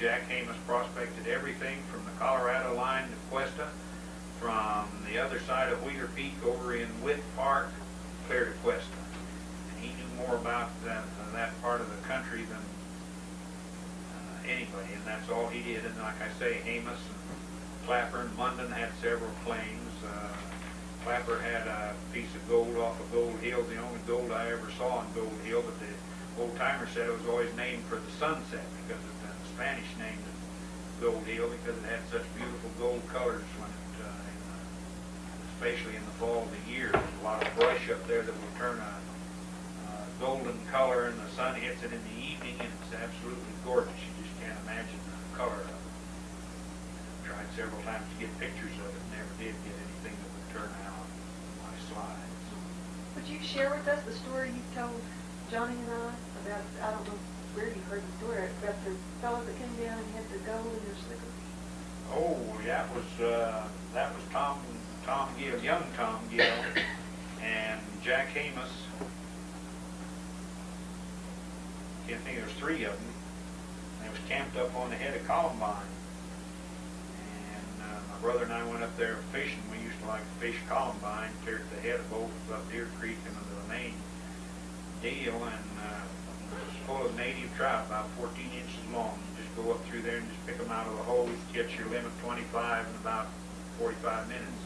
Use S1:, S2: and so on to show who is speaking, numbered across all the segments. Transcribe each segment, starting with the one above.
S1: Jack Amos prospected everything from the Colorado line to Cuesta, from the other side of Wheeler Peak over in Witt Park, clear to Cuesta. And he knew more about that part of the country than anybody, and that's all he did. And like I say, Amos and Clapper and Munden had several claims. Clapper had a piece of gold off of Gold Hill, the only gold I ever saw on Gold Hill, but the old-timer said it was always named for the sunset because the Spanish named it Gold Hill because it had such beautiful gold colors when it, especially in the fall of the year. There's a lot of brush up there that will turn a golden color, and the sun hits it in the evening, and it's absolutely gorgeous. You just can't imagine the color of it. I tried several times to get pictures of it, never did get anything that would turn out on my slides.
S2: Would you share with us the story you told Johnny and I about, I don't know where you heard the story, about the fellow that came down and had the gold in their slippers?
S1: Oh, yeah, that was Tom Gill, young Tom Gill, and Jack Amos. I think there was 3 of them. They was camped up on the head of Columbine. And my brother and I went up there fishing. We used to like to fish Columbine, clear at the head of both up Deer Creek and into the main deal. And it was full of native trout, about 14 inches long. You just go up through there and just pick them out of the holes, get your limit 25 in about 45 minutes.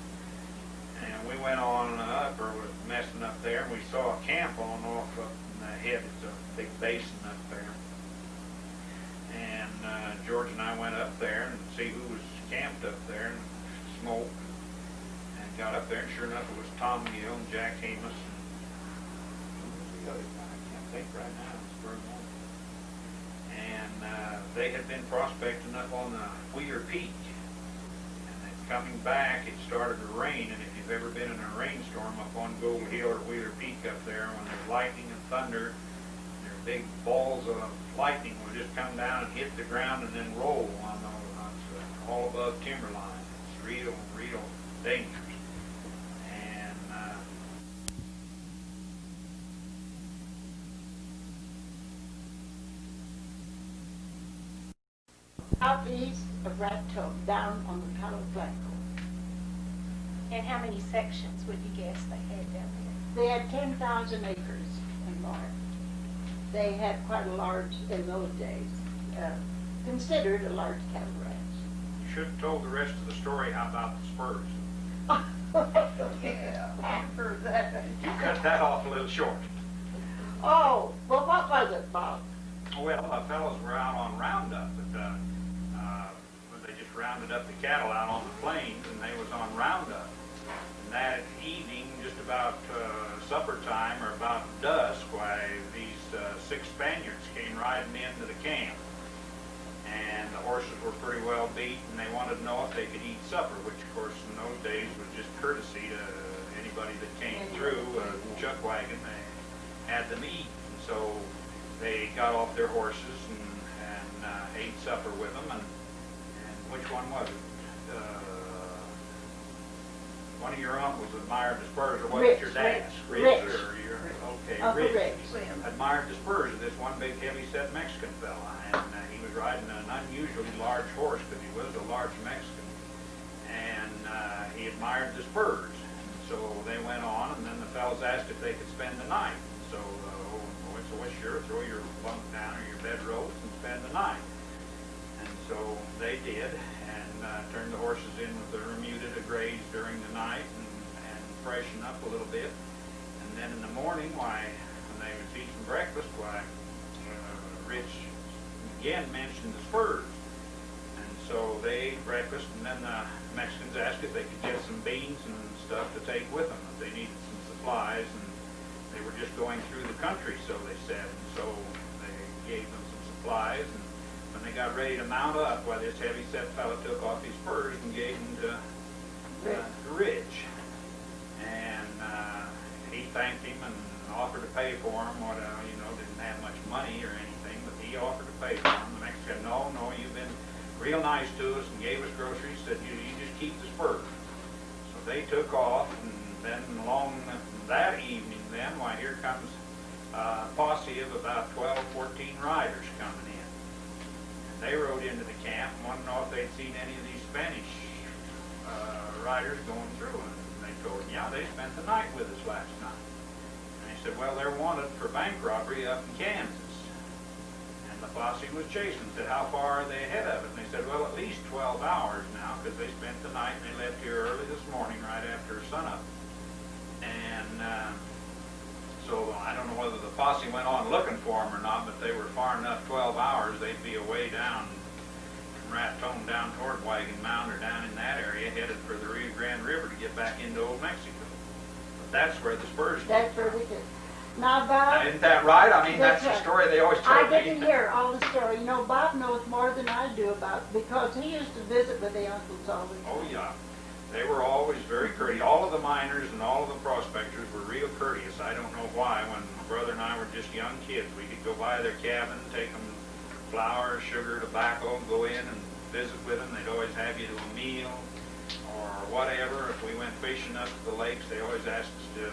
S1: And we went on up, or was messing up there, and we saw a camp on off up in the head. It's a big basin up there. And George and I went up there and see who was camped up there and smoked. And got up there, and sure enough, it was Tom Gill and Jack Amos. And who was the other guy? I can't think right now. It's very long. And they had been prospecting up on the Wheeler Peak. Coming back, it started to rain, and if you've ever been in a rainstorm up on Gold Hill or Wheeler Peak up there, when there's lightning and thunder, their big balls of lightning will just come down and hit the ground and then roll on those, all above timberline. It's real, real dangerous. And
S3: out east of Raton, down on the Colorado Plateau.
S4: And how many sections would you guess they had down there?
S3: They had 10,000 acres and more. They had quite a large, in those days, considered a large cattle ranch.
S1: you should have told the rest of the story. How about the spurs?
S3: Yeah, I've heard that.
S1: You cut that off a little short.
S3: Oh, well, what was it, Bob?
S1: Well, the fellows were out on roundup, but they just rounded up the cattle out on the plains, and they was on roundup. And that evening, just about supper time or about dusk, why these 6 Spaniards came riding into the camp, and the horses were pretty well beat, and they wanted to know if they could eat supper, which of course in those days was just courtesy to anybody that came through a chuck wagon. They had them eat, and so they got off their horses and ate supper with them. And which one was it? One of your uncles admired the spurs, or was it your dad's?
S3: Rich.
S1: Or your, okay,
S3: Uncle
S1: Rich.
S3: Rich.
S1: Admired the spurs of this one big, heavy-set Mexican fella, and he was riding an unusually large horse because he was a large Mexican, and he admired the spurs. And so they went on, and then the fellas asked if they could spend the night. So the boy said, well, sure, throw your bunk down or your bedrolls and spend the night. And so they did, and turned the horses in with the remuda to graze during the night and freshen up a little bit. And then in the morning, why, when they was eating breakfast, why, Rich again mentioned the spurs. And so they ate breakfast, and then the Mexicans asked if they could get some beans and stuff to take with them, if they needed some supplies, and they were just going through the country, so they said. And so they gave them some supplies, and when they got ready to mount up, why, this heavy-set fellow took off his spurs and gave them to Rich. And he thanked him and offered to pay for them. Didn't have much money or anything, but he offered to pay for them. The Mexican said, no, you've been real nice to us and gave us groceries. Said, you just keep the spurs. So they took off, and then along that evening then, why, here comes a posse of about 12, 14 riders coming in. And they rode into the camp and wanted to know if they'd seen any of these Spanish riders going through. And they told him, yeah, they spent the night with us last night. And he said, well, they're wanted for bank robbery up in Kansas. And the posse was chasing them. Said, how far are they ahead of it? And they said, well, at least 12 hours now, because they spent the night and they left here early this morning, right after sunup. And so I don't know whether the posse went on looking for them or not, but they were far enough, 12 hours, they'd be away down from Raton down toward Wagon Mound or down in that area, headed for the Rio Grande River to get back into Old Mexico. But that's where the spurs came
S3: That's where
S1: from.
S3: we did. Now, Bob,
S1: Isn't that right? I mean, that's the
S3: right.
S1: story they always tell
S3: I
S1: me.
S3: didn't hear all the story. You know, Bob knows more than I do about, because he used to visit with the uncles all the time.
S1: Oh, yeah. They were always very courteous. All of the miners and all of the prospectors were real courteous. I don't know why. When my brother and I were just young kids, we could go by their cabin, take them flour, sugar, tobacco, and go in and visit with them. They'd always have you to a meal or whatever. If we went fishing up to the lakes, they always asked us to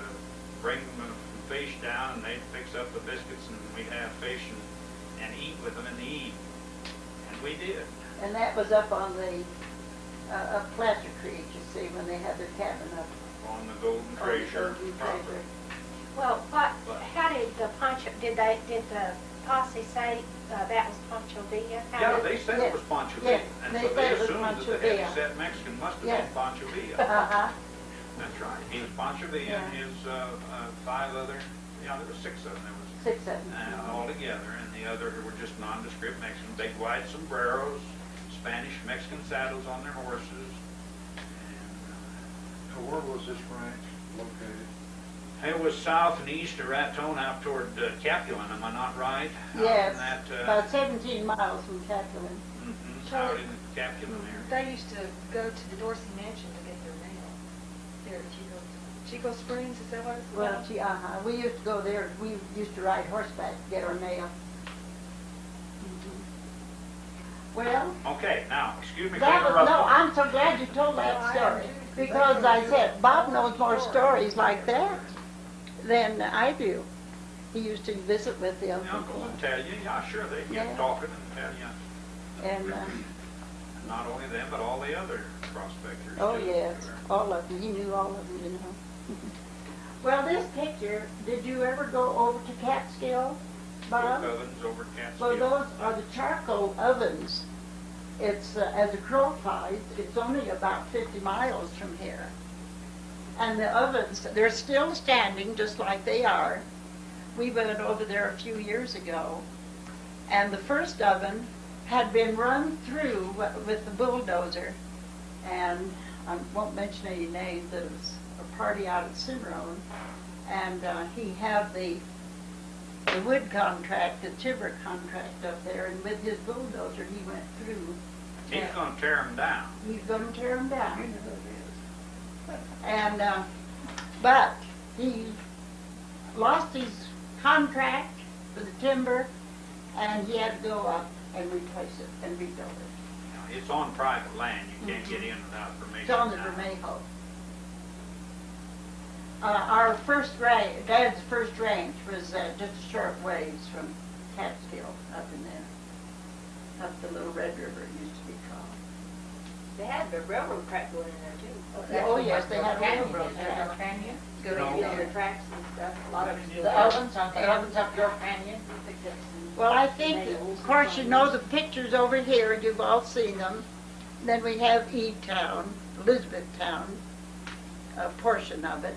S1: bring them some fish down, and they'd fix up the biscuits, and we'd have fish and eat with them in the evening. And we did.
S3: And that was up on the, up Placer Creek, you see, when they had their cabin up.
S1: On the Golden
S3: on the
S1: Treasure
S3: Golden
S1: property.
S3: Treasure.
S4: Well, how did the Pancho, did the posse say that was Pancho Villa?
S1: Yeah, they said it was Pancho Villa,
S3: Yes,
S1: and
S3: they
S1: so
S3: said
S1: they
S3: it was
S1: assumed that
S3: Pancho
S1: the
S3: Villa.
S1: heavy-set Mexican must have
S3: Yes.
S1: been Pancho Villa.
S3: Uh-huh.
S1: That's right. He was Pancho Villa
S3: Yeah.
S1: and his 5 other, there were 6 of them. There was
S3: 6 of them.
S1: all together, and the other were just nondescript Mexicans, big white sombreros, Spanish Mexican saddles on their horses. And,
S5: Where was this ranch located?
S1: it was south and east of Raton, out toward Capuan. Am I not right?
S3: Yes,
S1: Out in that,
S3: about 17 miles from Capuan.
S1: out in Capuan there.
S2: They used to go to the Dorsey Mansion to get their mail. There at Chico Springs, is that what it's called?
S3: Well, we used to go there. We used to ride horseback to get our mail. Well,
S1: Okay, now, excuse me for
S3: that was,
S1: interrupting.
S3: no, I'm so glad you told that story. Because I said, Bob knows more stories like that than I do. He used to visit with the
S1: The
S3: uncles.
S1: uncle will tell you, yeah, sure, they get
S3: Yeah.
S1: talking and tell you.
S3: And,
S1: Not only them, but all the other prospectors.
S3: oh
S1: too.
S3: yes, all of them. He knew all of them, you know. Well, this picture, did you ever go over to Catskill, Bob?
S1: Ovens over at
S3: Well,
S1: Catskill.
S3: those are the charcoal ovens. It's, as a crow flies, it's only about 50 miles from here. And the ovens, they're still standing just like they are. We went over there a few years ago, and the first oven had been run through with the bulldozer. And I won't mention any names, there was a party out at Cimarron, and he had the wood contract, the timber contract up there, and with his bulldozer he went through.
S1: He's gonna tear them down.
S3: He's going to tear them down. And, but he lost his contract for the timber, and he had to go up and replace it and rebuild it.
S1: It's on private land. You can't get in without permission.
S3: It's on the
S1: now.
S3: Vermejo. Our first ranch, Dad's first ranch was just a short ways from Catskill up in there, up the Little Red River it used to be called.
S6: They had the railroad track going in there too.
S3: Oh, yes, they had a
S6: Canyon,
S3: railroad
S6: is there
S3: track.
S6: no canyon?
S3: Go
S6: Go
S3: in
S6: in
S3: there.
S6: the tracks and stuff, a lot of
S3: The ovens,
S6: the ovens up your canyon.
S3: Well, I think, of course, you know the pictures over here, you've all seen them. Then we have E-Town, Elizabethtown, a portion of it.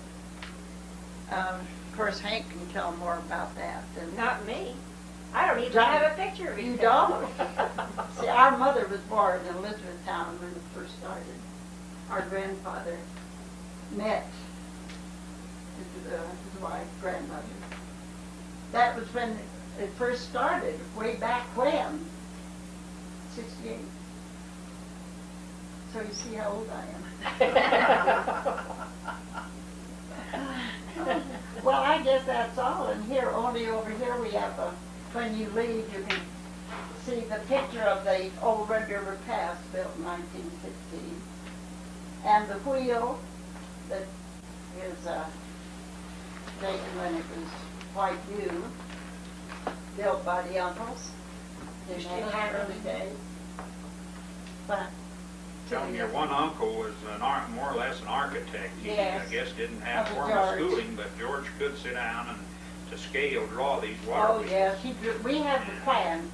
S3: Of course, Hank can tell more about that than
S6: Not me. I don't even
S3: John,
S6: have a picture of it.
S3: you don't. See, our mother was born in Elizabethtown when it first started. Our grandfather met his wife, grandmother. That was when it first started, way back when, 68. So you see how old I am. Well, I guess that's all. And here, only over here, we have when you leave, you can see the picture of the old Red River Pass built in 1916. And the wheel that is taken when it was quite new, built by the uncles. in
S4: You
S3: that
S4: still have
S3: early
S4: them?
S3: days. But.
S1: Tell me, your one uncle was more or less an architect. He,
S3: Yes.
S1: I guess, didn't have
S3: Uncle
S1: formal
S3: George.
S1: schooling, but George could sit down and to scale draw these
S3: Oh,
S1: waterways.
S3: yes, we have the plans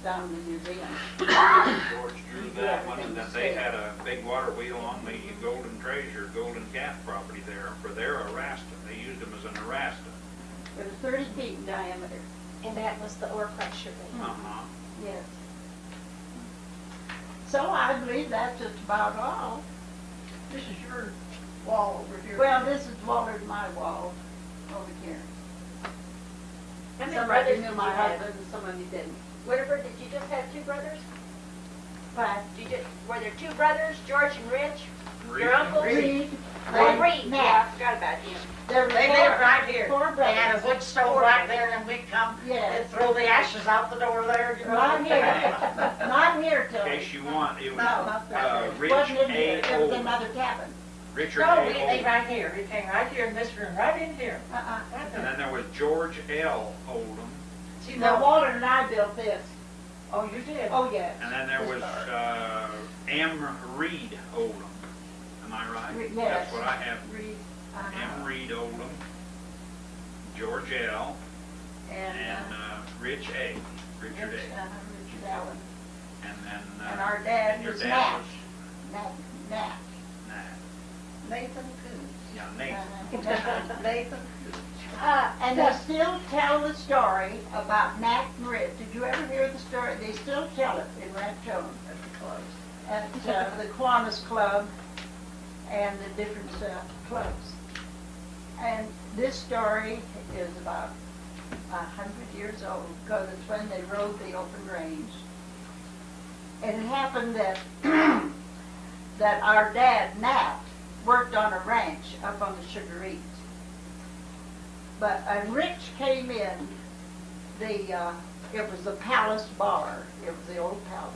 S3: down in the museum.
S1: George drew that one, and then they had a big water wheel on the Golden Treasure, Golden Calf property there for their arrasta. They used them as an arasta.
S3: It was 30 feet in diameter.
S4: And that was the ore crusher then.
S1: Uh-huh.
S3: Yes. So I believe that's just about all.
S2: This is your wall over here.
S3: Well, this is Walter's my wall over here.
S6: How many
S3: Some of
S6: brothers
S3: you
S6: did
S3: knew
S6: you
S3: my
S6: have?
S3: husband and some of you didn't.
S6: Winifred, did you just have two brothers?
S3: But
S6: Were there two brothers, George and Rich?
S1: Reed.
S6: Your uncles?
S3: Reed,
S6: Oh, Reed,
S3: Nat.
S6: yeah, I forgot about him.
S3: There were
S7: They
S3: four-
S7: lived right here.
S3: Four
S7: They had
S3: brothers.
S7: a wood stove right there, and we'd come
S3: Yes.
S7: and throw the ashes out the door there, you know.
S3: Not here. Not here,
S1: In
S3: Tilly.
S1: case you want, it
S3: No,
S1: was
S3: not there.
S1: Rich
S3: Wasn't in here.
S1: A.
S3: It was
S1: Oldham.
S3: another cabin.
S1: Richard
S7: No,
S1: A.
S7: they
S1: Oldham.
S7: right here. It came right here in this room, right in here.
S3: Uh-uh.
S7: Right
S1: And
S7: there.
S1: then there was George L. Oldham.
S7: See,
S3: Now,
S7: now,
S3: Walter and I built this.
S7: oh, you did?
S3: Oh, yes.
S1: And then there
S3: This
S1: was
S3: part.
S1: M. Reed Oldham. Am I right?
S3: Yes.
S1: That's what I have.
S3: Reed,
S1: M. Reed Oldham, George L.
S3: and
S1: Rich A. Richard
S3: Rich,
S1: A.
S3: Richard Allen.
S1: And then.
S3: And our dad
S1: and your
S3: was
S1: dad
S3: Nat.
S1: was
S3: Nat.
S1: Nat.
S3: Nathan Coons.
S1: Yeah, Nathan.
S3: Nathan.
S4: Uh,
S3: And they still tell the story about Nat and Rich. Did you ever hear the story? They still tell it in Raton at the Kiwanis Club and the different clubs. And this story is about 100 years old because it's when they rode the open range. And it happened that that our dad, Nat, worked on a ranch up on the Sugar Eats. But Rich came in, it was the Palace Bar, it was the old palace.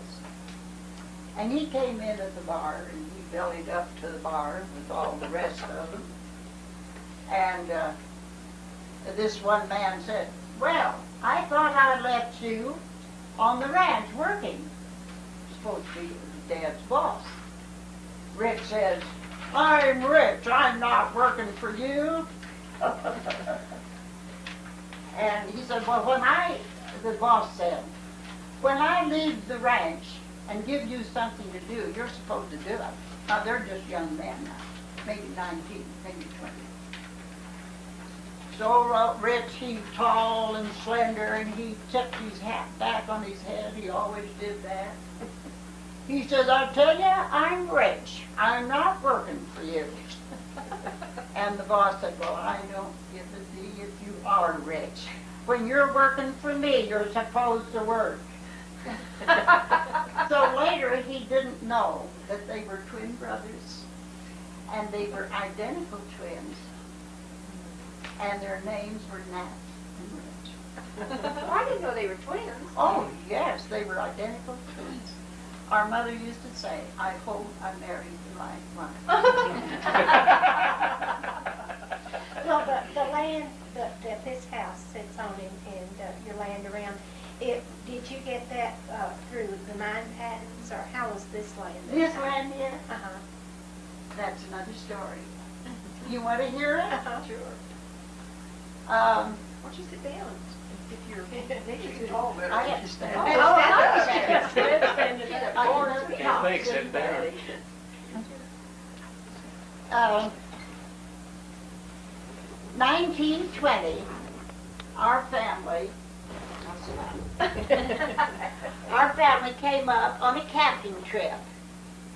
S3: And he came in at the bar and he bellied up to the bar with all the rest of them. And this one man said, "Well, I thought I left you on the ranch working." Supposed to be Dad's boss. Rich says, "I'm rich, I'm not working for you." And he said, "Well, the boss said, when I leave the ranch and give you something to do, you're supposed to do it." Now, they're just young men now, maybe 19, maybe 20. So Rich, he's tall and slender, and he tipped his hat back on his head. He always did that. He says, "I'll tell you, I'm rich. I'm not working for you." And the boss said, "Well, I don't give a D if you are rich. When you're working for me, you're supposed to work." So later, he didn't know that they were twin brothers, and they were identical twins, and their names were Nat and Rich.
S6: Oh, I didn't know they were twins.
S3: Oh, yes, they were identical twins. Our mother used to say, "I hope I married the right one."
S4: Well, the land that this house sits on and your land around, did you get that through the mine patents, or how was this land?
S3: This land here,
S4: Uh-huh.
S3: that's another story. You want to hear it?
S4: Uh-huh.
S2: Sure.
S3: Um,
S2: Why don't you sit down if you're, maybe you're tall better.
S3: I have to stand.
S2: Oh,
S3: I
S2: stand
S3: can talk.
S5: Thanks, sit down.
S3: 1920, our family came up on a camping trip,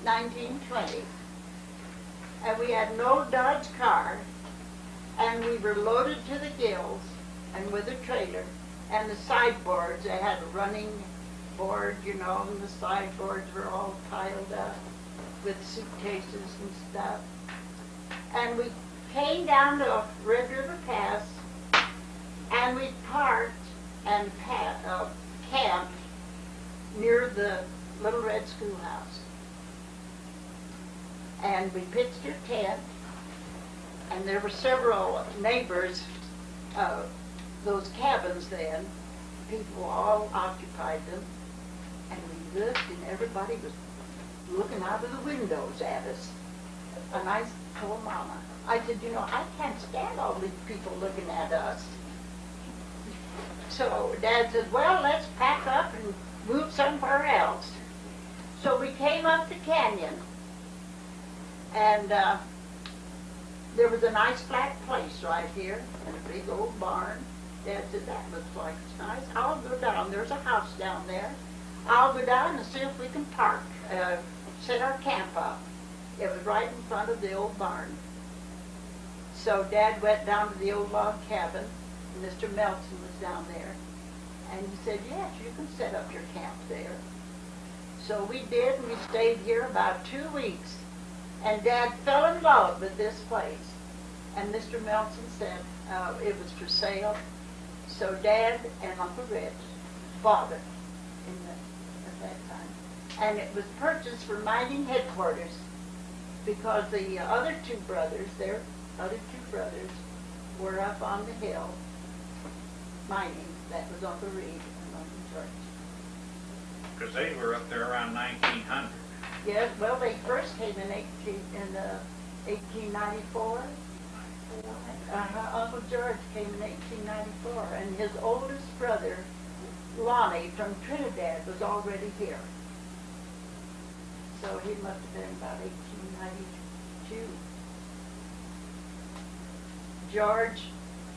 S3: 1920, and we had an old Dodge car, and we were loaded to the gills, and with a trailer, and the sideboards, they had a running board, you know, and the sideboards were all piled up with suitcases and stuff. And we came down to Red River Pass, and we parked and camped near the Little Red Schoolhouse. And we pitched our tent, and there were several neighbors, those cabins then, people all occupied them. And we looked, and everybody was looking out of the windows at us. And I told Mama, I said, you know, I can't stand all these people looking at us. So Dad said, well, let's pack up and move somewhere else. So we came up the canyon, and there was a nice flat place right here, and a big old barn. Dad said, that looks like it's nice. I'll go down. There's a house down there. I'll go down and see if we can park, set our camp up. It was right in front of the old barn. So Dad went down to the old log cabin, and Mr. Melton was down there. And he said, yes, you can set up your camp there. So we did, and we stayed here about 2 weeks. And Dad fell in love with this place. And Mr. Melton said it was for sale. So Dad and Uncle Rich bought it at that time. And it was purchased for mining headquarters because the other two brothers, were up on the hill mining. That was Uncle Reed and Uncle George.
S1: Because they were up there around 1900.
S3: Yes, well, they first came in 1894. Uncle George came in 1894, and his oldest brother, Lonnie, from Trinidad, was already here. So he must have been about 1892. George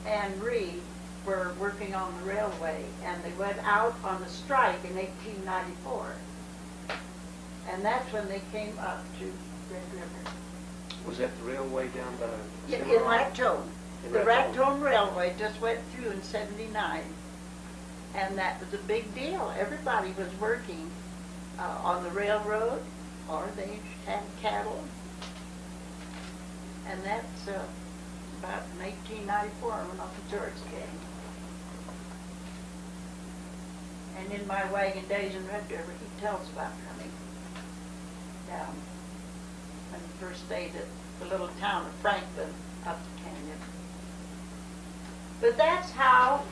S3: and Reed were working on the railway, and they went out on the strike in 1894. And that's when they came up to Red River.
S8: Was that the railway down by
S3: In
S8: Cimarron?
S3: Raton.
S8: In
S3: The
S8: Raton.
S3: Raton Railway just went through in '79. And that was a big deal. Everybody was working on the railroad, or they had cattle. And that's about in 1894 when Uncle George came. And in my wagon days in Red River, he tells about coming down when he first stayed at the little town of Franklin up the canyon. But that's how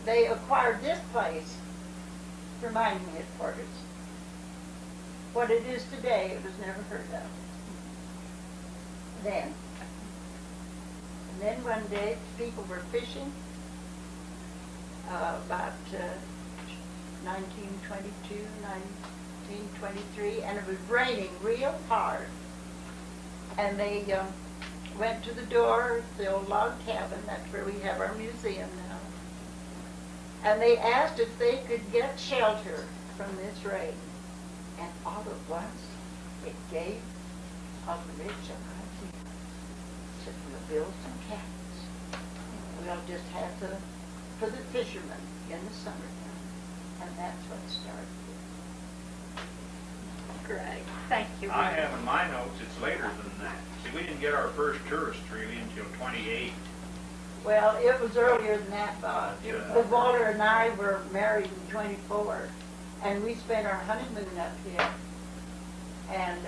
S3: they acquired this place for mining headquarters. What it is today, it was never heard of then. And then one day, people were fishing about 1922, 1923, and it was raining real hard. And they went to the door, the old log cabin, that's where we have our museum now. And they asked if they could get shelter from this rain. And all at once, it gave Uncle Rich an idea. Said, we'll build some cabins. We'll just have for the fishermen in the summertime. And that's what started it.
S4: Great, thank you.
S1: I have in my notes, it's later than that. See, we didn't get our first tourist really until 28.
S3: Well, it was earlier than that, Bob.
S1: Yeah.
S3: But Walter and I were married in 24, and we spent our honeymoon up here. And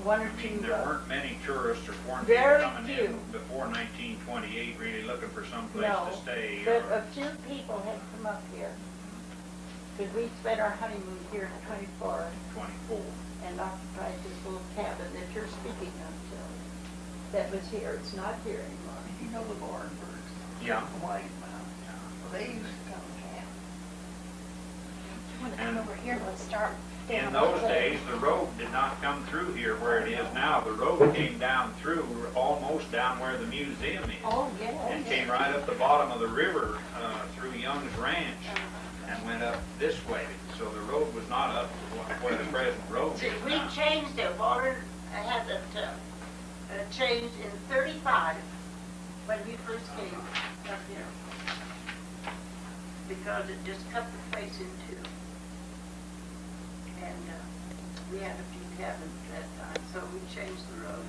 S3: one or
S1: I mean,
S3: two...
S1: there weren't many tourists or foreign people
S3: very
S1: coming
S3: few.
S1: in before 1928 really looking for some place
S3: No,
S1: to stay.
S3: but
S1: or-
S3: a few people had come up here. Because we spent our honeymoon here in 24
S1: 24.
S3: and occupied this little cabin that you're speaking of, so that was here. It's not here anymore.
S9: You know the Laurenburgs?
S1: Yeah.
S9: White Mountain. Well, they used to come camp.
S4: You want to come over here and let's start.
S1: In those days, the road did not come through here where it is now. The road came down through, almost down where the museum is.
S3: Oh, yeah.
S1: And came right up the bottom of the river through Young's Ranch and went up this way. So the road was not up where the present road
S3: See,
S1: is
S3: we
S1: now.
S3: changed it. Walter had it changed in 35 when we first came up here. Because it just cut the place in two. And we had a few cabins at that time, so we changed the road.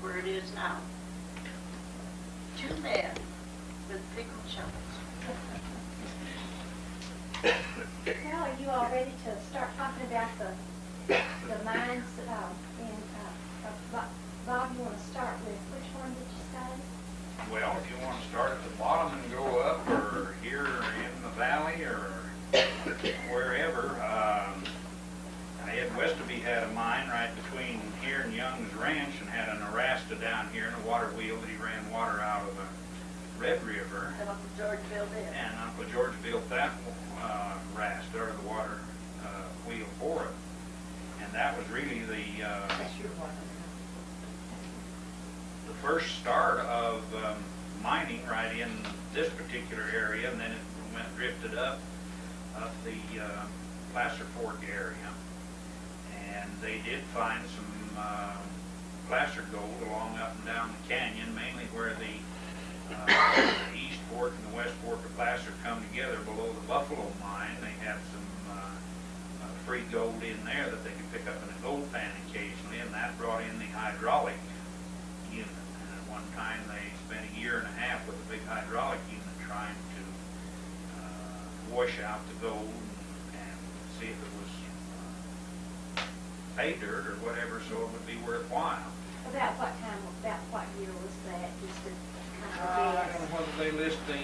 S3: Where it is now. 2 men with pickled shovels.
S4: Now, are you all ready to start talking about the mines? Bob, you want to start with, which one did you say?
S1: Well, if you want to start at Prunty had a mine right between here and Young's Ranch and had an arasta down here and a water wheel that he ran water out of the Red River.
S6: And Uncle George built it.
S1: And Uncle George built that arasta, or the water wheel for it. And that was really
S6: That's your one.
S1: the first start of mining right in this particular area, and then it drifted up the Placer Fork area, and they did find some placer gold along up and down the canyon, mainly where the East Fork and the West Fork of Placer come together below the Buffalo mine. They had some free gold in there that they could pick up in a gold pan occasionally, and that brought in the hydraulic unit. And at one time they spent a year and a half with a big hydraulic unit trying to wash out the gold and see if it was pay dirt or whatever, so it would be worthwhile.
S4: About what time, about what year was that, just to kind
S1: I
S4: of
S1: don't
S4: guess?
S1: know whether they list the,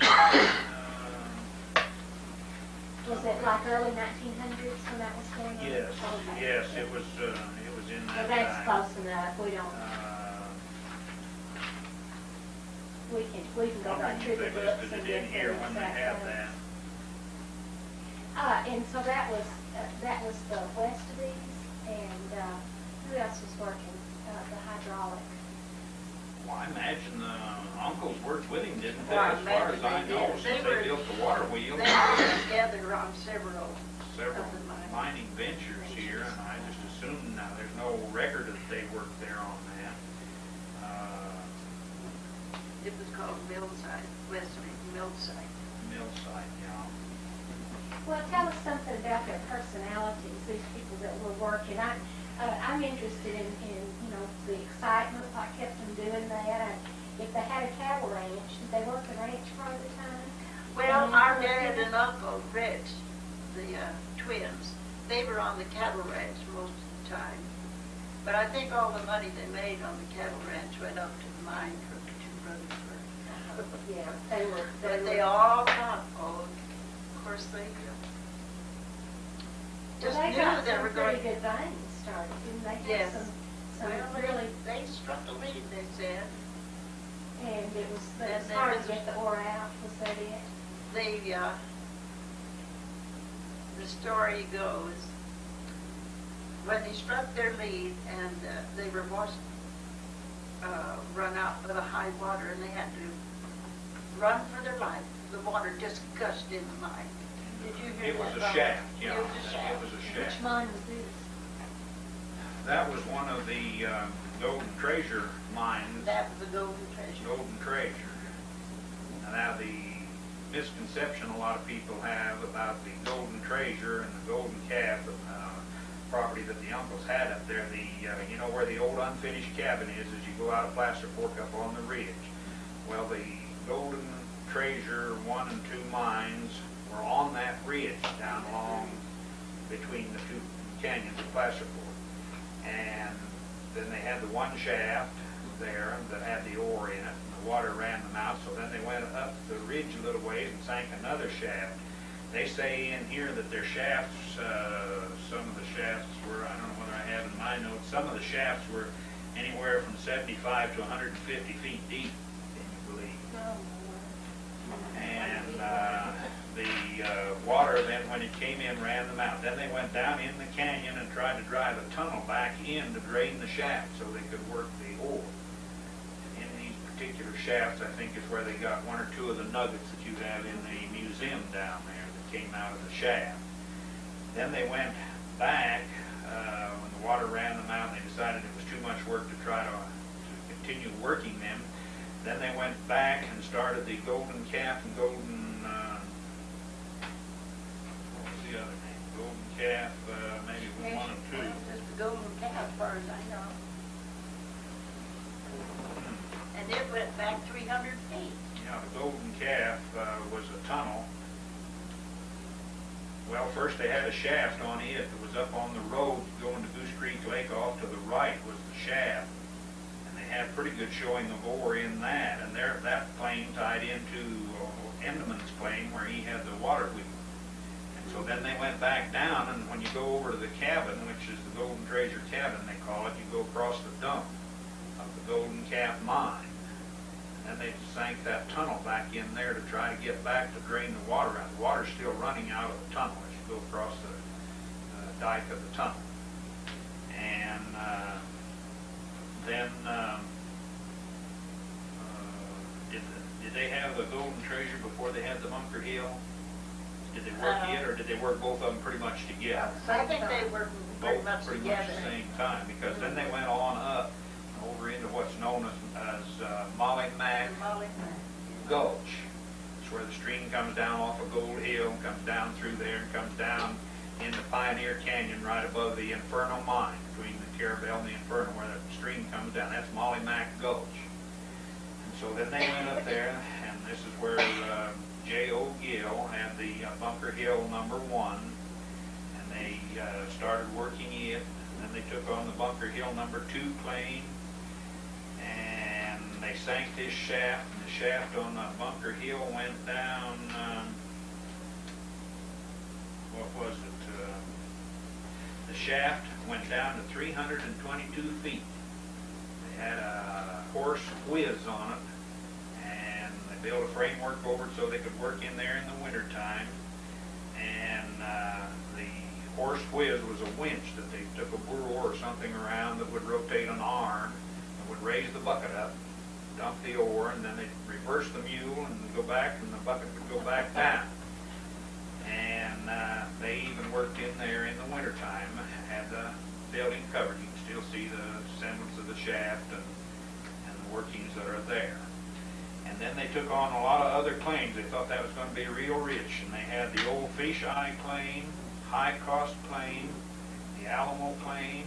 S4: Was it like early 1900s when that was going on?
S1: yes,
S4: Okay.
S1: yes, it was in
S4: Well,
S1: that
S4: that's
S1: time.
S4: close enough, we don't, we can go by
S1: They
S4: trivia books
S1: listed
S4: and
S1: it in
S4: get
S1: here
S4: the
S1: when they
S4: exact
S1: had
S4: time.
S1: that.
S4: And so that was the west of these, and who else was working, the hydraulic?
S1: Well, I imagine the uncles worked with him, didn't they,
S6: Well, I
S1: as far as
S6: imagine
S1: I
S6: they
S1: know,
S6: did.
S1: since
S6: They were-
S1: they built the water wheel.
S6: They were together on several.
S1: Several
S6: of the mines.
S1: mining ventures here, and I just assume now, there's no record that they worked there on that.
S6: It was called Millside, Western Millside.
S1: Mill site, yeah.
S4: Well, tell us something about their personalities, these people that were working. I'm interested in, you know, the excitement, what kept them doing that. If they had a cattle ranch, did they work the ranch part of the time?
S6: Well,
S4: And
S6: our
S4: then-
S6: dad and uncle, Rich, the twins, they were on the cattle ranch most of the time. But I think all the money they made on the cattle ranch went up to the mine for the two brothers.
S4: Yeah, they were.
S6: But they all thought, oh, of course they just
S4: Well, they
S6: knew
S4: got
S6: they
S4: some
S6: were
S4: pretty
S6: going.
S4: good veins started, didn't they?
S6: Yes.
S4: Have some
S6: Well,
S4: really,
S6: they struck a lead, they said.
S4: and it was
S6: And there
S4: hard
S6: was
S4: to get the ore out, was that it?
S6: They, the story goes, when they struck their lead and they were run out of the high water and they had to run for their life, the water just gushed in the mine. Did you hear
S1: It was
S6: that,
S1: a
S6: Bob?
S1: shaft, yeah.
S6: It was a shaft.
S1: It was a
S4: Which
S1: shaft.
S4: mine was this?
S1: That was one of the Golden Treasure mines.
S6: That was the golden treasure.
S1: Golden Treasure. Now, the misconception a lot of people have about the Golden Treasure and the Golden Calf property that the uncles had up there, you know where the old unfinished cabin is as you go out of Placer Fork up on the ridge. Well, the Golden Treasure 1 and 2 mines were on that ridge down along between the two canyons of Placer Fork. And then they had the one shaft there that had the ore in it, and the water ran them out, so then they went up the ridge a little ways and sank another shaft. They say in here that their shafts, some of the shafts were, I don't know whether I have in my notes, some of the shafts were anywhere from 75 to 150 feet deep, can you believe? And the water then, when it came in, ran them out. Then they went down in the canyon and tried to drive a tunnel back in to drain the shaft so they could work the ore. In these particular shafts, I think is where they got 1 or 2 of the nuggets that you have in the museum down there that came out of the shaft. Then they went back, when the water ran them out, and they decided it was too much work to try to continue working them. Then they went back and started the Golden Calf and Golden, what was the other name? Golden Calf, maybe it was 1 and 2.
S6: Just the golden calf, as far as I know. And it went back 300 feet.
S1: Yeah, the Golden Calf was a tunnel. Well, first they had a shaft on it that was up on the road going to Goose Creek Lake. Off to the right was the shaft. And they had pretty good showing of ore in that. And that claim tied into Endemann's claim where he had the water wheel. And So then they went back down, and when you go over to the cabin, which is the Golden Treasure Cabin, they call it, you go across the dump of the Golden Calf Mine. And then they sank that tunnel back in there to try to get back to drain the water out. The water's still running out of the tunnel as you go across the dike of the tunnel. And then did they have the Golden Treasure before they had the Bunker Hill? Did they work it, or did they work both of them pretty much together?
S6: I think they were pretty
S1: Both
S6: much
S1: pretty
S6: together.
S1: much the same time, because then they went on up over into what's known as Molly Mac
S6: Molly.
S1: Gulch. It's where the stream comes down off of Gold Hill, comes down through there, and comes down into Pioneer Canyon right above the Inferno Mine, between the Carabel and the Inferno, where the stream comes down. That's Molly Mac Gulch. And so then they went up there, and this is where J.O. Gill had the Bunker Hill #1, and they started working it. And then they took on the Bunker Hill #2 claim, and they sank this shaft, and the shaft on Bunker Hill went down, what was it? The shaft went down to 322 feet. They had a horse whiz on it, and they built a framework over it so they could work in there in the wintertime. And the horse whiz was a winch that they took a burro or something around that would rotate an arm and would raise the bucket up, dump the ore, and then they'd reverse the mule and go back, and the bucket would go back down. And they even worked in there in the wintertime, had the building covered. You can still see the semblance of the shaft and the workings that are there. And then they took on a lot of other claims. They thought that was going to be real rich. And they had the Old Fish Eye claim, High Cost claim, the Alamo claim,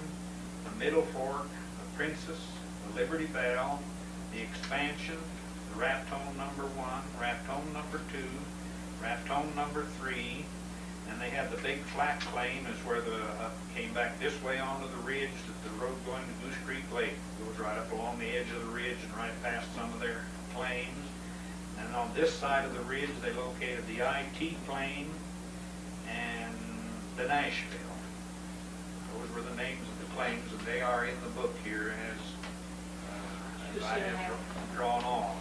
S1: the Middle Fork, the Princess, the Liberty Bell, the Expansion, the Raftone #1, Raftone #2, Raftone #3, and they had the Big Flat claim, is where the came back this way onto the ridge, that the road going to Goose Creek Lake goes right up along the edge of the ridge and right past some of their claims. And on this side of the ridge, they located the IT claim and the Nashville. Those were the names of the claims, and they are in the book here as I have drawn on.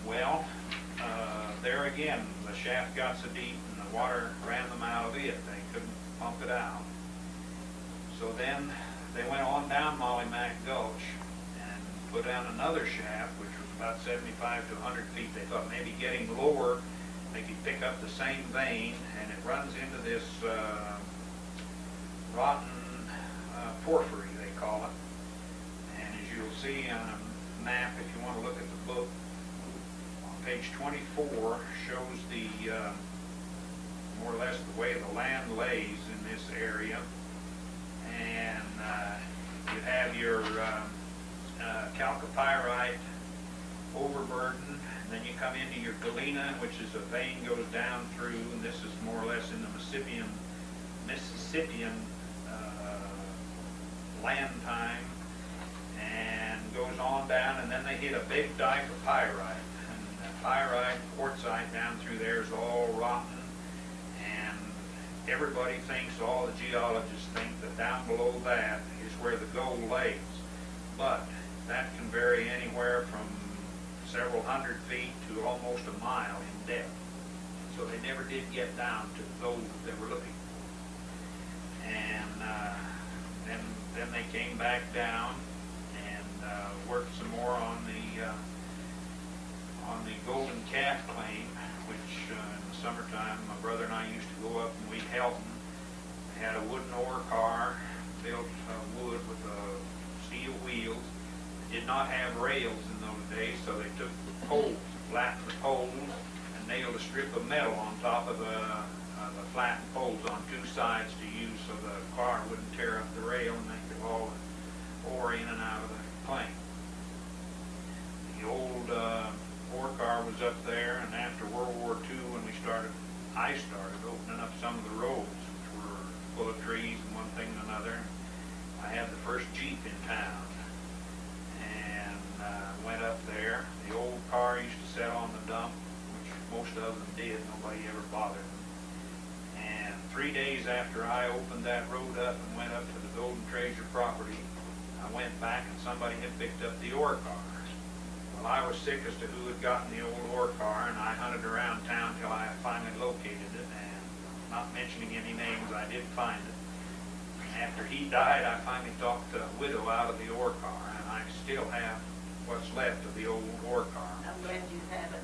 S1: Well, there again, the shaft got so deep and the water ran them out of it. They couldn't pump it out. So then they went on down Molly Mac Gulch and put down another shaft, which was about 75 to 100 feet. They thought maybe getting lower, they could pick up the same vein, and it runs into this rotten porphyry, they call it. And as you'll see on a map, if you want to look at the book, page 24 shows the more or less the way the land lays in this area, and you have your chalcopyrite overburden, and then you come into your galena, which is a vein goes down through, and this is more or less in the Mississippian land time, and goes on down, and then they hit a big dike of pyrite. Pyrite, quartzite down through there is all rotten, and everybody thinks, all the geologists think, that down below that is where the gold lays. But that can vary anywhere from several hundred feet to almost a mile in depth. So they never did get down to the gold that they were looking for. And then they came back down and worked some more on the Golden Calf claim, which in the summertime my brother and I used to go up and we'd help them. They had a wooden ore car built of wood with steel wheels. They did not have rails in those days, so they took the poles, flattened the poles, and nailed a strip of metal on top of the flattened poles on two sides to use so the car wouldn't tear up the rail, and they could haul the ore in and out of the claim. The old ore car was up there, and after World War II, when I started opening up some of the roads, which were full of trees and one thing and another. I had the first Jeep in town, and went up there. The old car used to sit on the dump, which most of them did. Nobody ever bothered them. And 3 days after I opened that road up and went up to the Golden Treasure property, I went back and somebody had picked up the ore cars. Well, I was sick as to who had gotten the old ore car, and I hunted around town till I finally located it, and not mentioning any names, I did find it. After he died, I finally talked the widow out of the ore car, and I still have what's left of the old ore car.
S6: I'm glad you have it.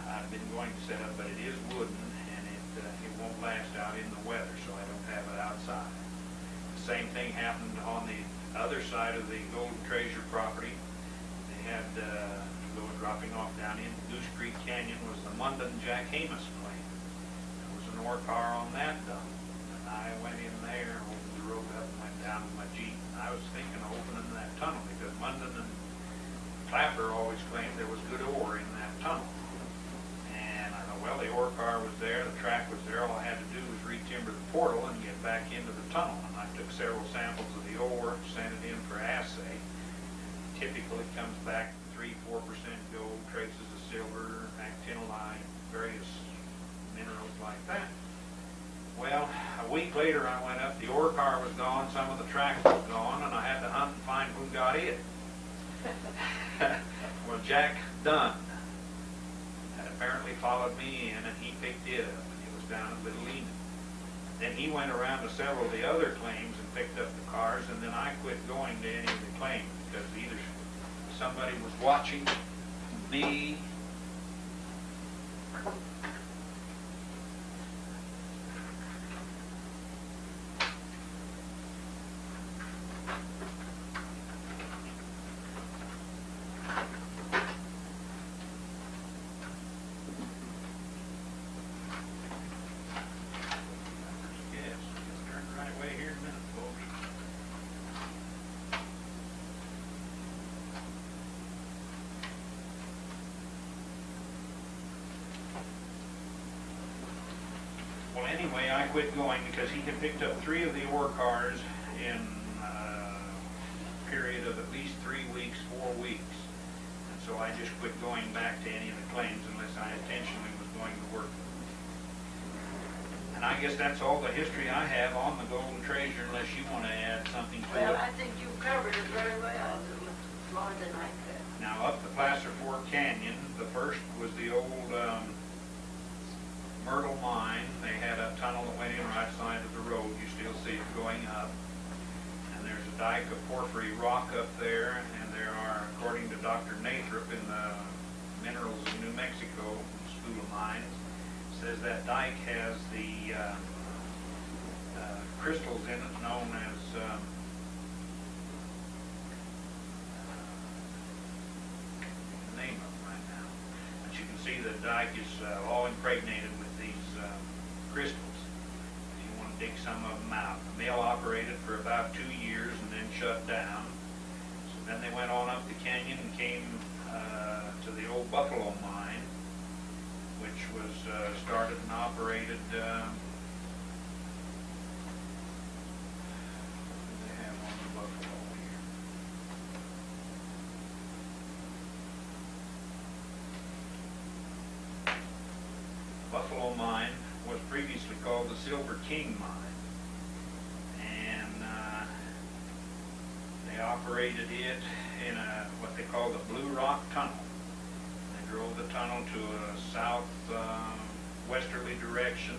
S1: I've been going to set up, but it is wooden, and it won't last out in the weather, so I don't have it outside. The same thing happened on the other side of the Golden Treasure property. They had dropping off down in Goose Creek Canyon was the Munden Jack Hamus claim. There was an ore car on that dump. And I went in there, opened the road up, and went down with my Jeep. And I was thinking of opening that tunnel because Munden and Clapper always claimed there was good ore in that tunnel. And I thought, well, the ore car was there, the track was there. All I had to do was re-timber the portal and get back into the tunnel. And I took several samples of the ore, sent it in for assay. Typically it comes back 3-4% gold, traces of silver, actinolite, various minerals like that. Well, a week later I went up, the ore car was gone, some of the track was gone, and I had to hunt and find who got it. Well, Jack Dunn had apparently followed me in, and he picked it up, and it was down at Little Lehman. Then he went around to several of the other claims and picked up the cars, and then I quit going to any of the claims because either somebody was watching me anyway, I quit going because he had picked up 3 of the ore cars in a period of at least 3 weeks, 4 weeks. And so I just quit going back to any of the claims unless I intentionally was going to work with them. And I guess that's all the history I have on the Golden Treasure, unless you want to add something to
S6: Well,
S1: it.
S6: I think you covered it very well, more than I could.
S1: Now, up the Placer Fork Canyon, the first was the old Myrtle Mine. They had a tunnel that went in right side of the road. You still see it going up. And there's a dike of porphyry rock up there, and there are, according to Dr. Nathrop in the Minerals of New Mexico School of Mines, says that dike has the crystals in it known as the name of them right now. But you can see the dike is all impregnated with these crystals. If you want to dig some of them out. The mill operated for about 2 years and then shut down. So then they went on up the canyon and came to the old Buffalo Mine, which was started and operated, what do they have on the Buffalo here? Buffalo Mine was previously called the Silver King Mine, and they operated it in what they call the Blue Rock Tunnel. They drove the tunnel to a south-westerly direction,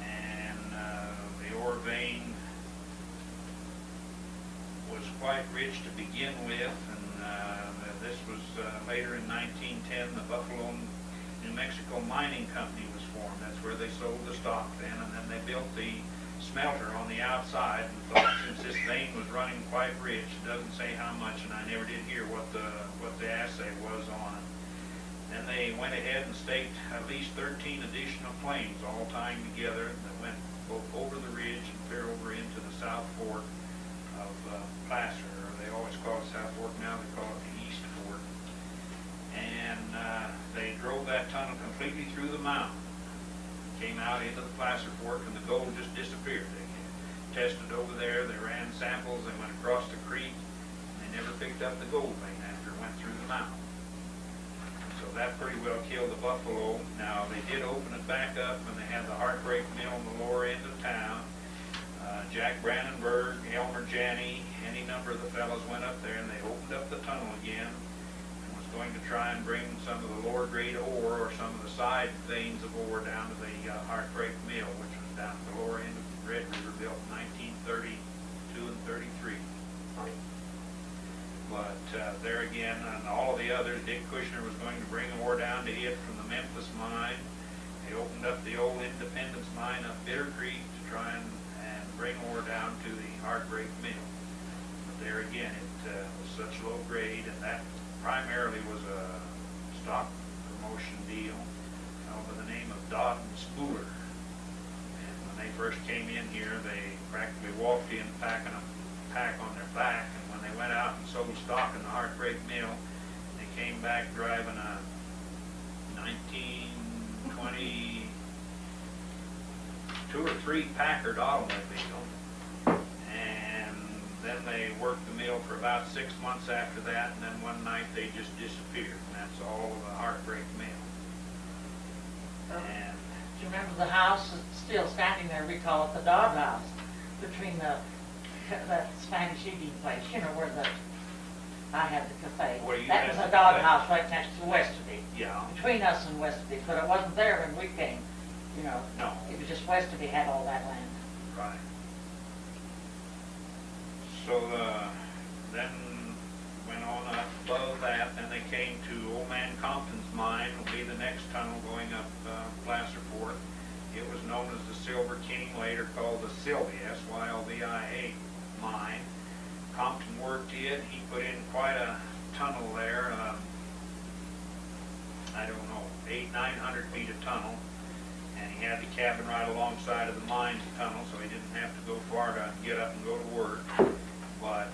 S1: and the ore vein was quite rich to begin with, and this was later in 1910, the Buffalo, New Mexico Mining Company was formed. That's where they sold the stock then, and then they built the smelter on the outside and thought since this vein was running quite rich, it doesn't say how much, and I never did hear what the assay was on it. Then they went ahead and staked at least 13 additional claims, all tying together, that went both over the ridge and clear over into the South Fork of Placer, or they always call it South Fork, now they call it the East Fork. And they drove that tunnel completely through the mountain, came out into the Placer Fork, and the gold just disappeared. They tested over there, they ran samples, they went across the creek, and they never picked up the gold vein after it went through the mountain. So So that pretty well killed the buffalo. Now, they did open it back up when they had the Heartbreak Mill in the lower end of town. Jack Brandenburg, Elmer Janney, any number of the fellows went up there and they opened up the tunnel again and was going to try and bring some of the lower grade ore or some of the side veins of ore down to the Heartbreak Mill, which was down at the lower end of Red River, built in 1932 and 33. But there again, and all of the others, Dick Kushner was going to bring ore down to it from the Memphis mine. They opened up the old Independence mine up Bitter Creek to try and bring ore down to the Heartbreak Mill. But there again, it was such low grade, and that primarily was a stock promotion deal by the name of Dodd and Spooler. And when they first came in here, they practically walked in packing a pack on their back, and when they went out and sold stock in the Heartbreak Mill, they came back driving a 1920 2 or 3 Packard automobile, and then they worked the mill for about 6 months after that, and then one night they just disappeared, and that's all of the Heartbreak Mill. And
S7: Do you remember the house that's still standing there? We call it the dog house, between that Spanish eating place, you know, where I had the cafe.
S1: Where you
S7: That
S1: had
S7: was a
S1: the
S7: dog
S1: cafe?
S7: house right next to Westerby.
S1: yeah,
S7: Between us and Westerby, but it wasn't there when we came, you know.
S1: no,
S7: It was just Westerby had all that land.
S1: right. So then went on up above that, then they came to Old Man Compton's mine, will be the next tunnel going up Placerport. It was known as the Silver King, later called the Sylvia, S-Y-L-V-I-A mine. Compton worked it. He put in quite a tunnel there. I don't know, 800-900 feet of tunnel. And he had the cabin right alongside of the mine tunnel, so he didn't have to go far to get up and go to work. But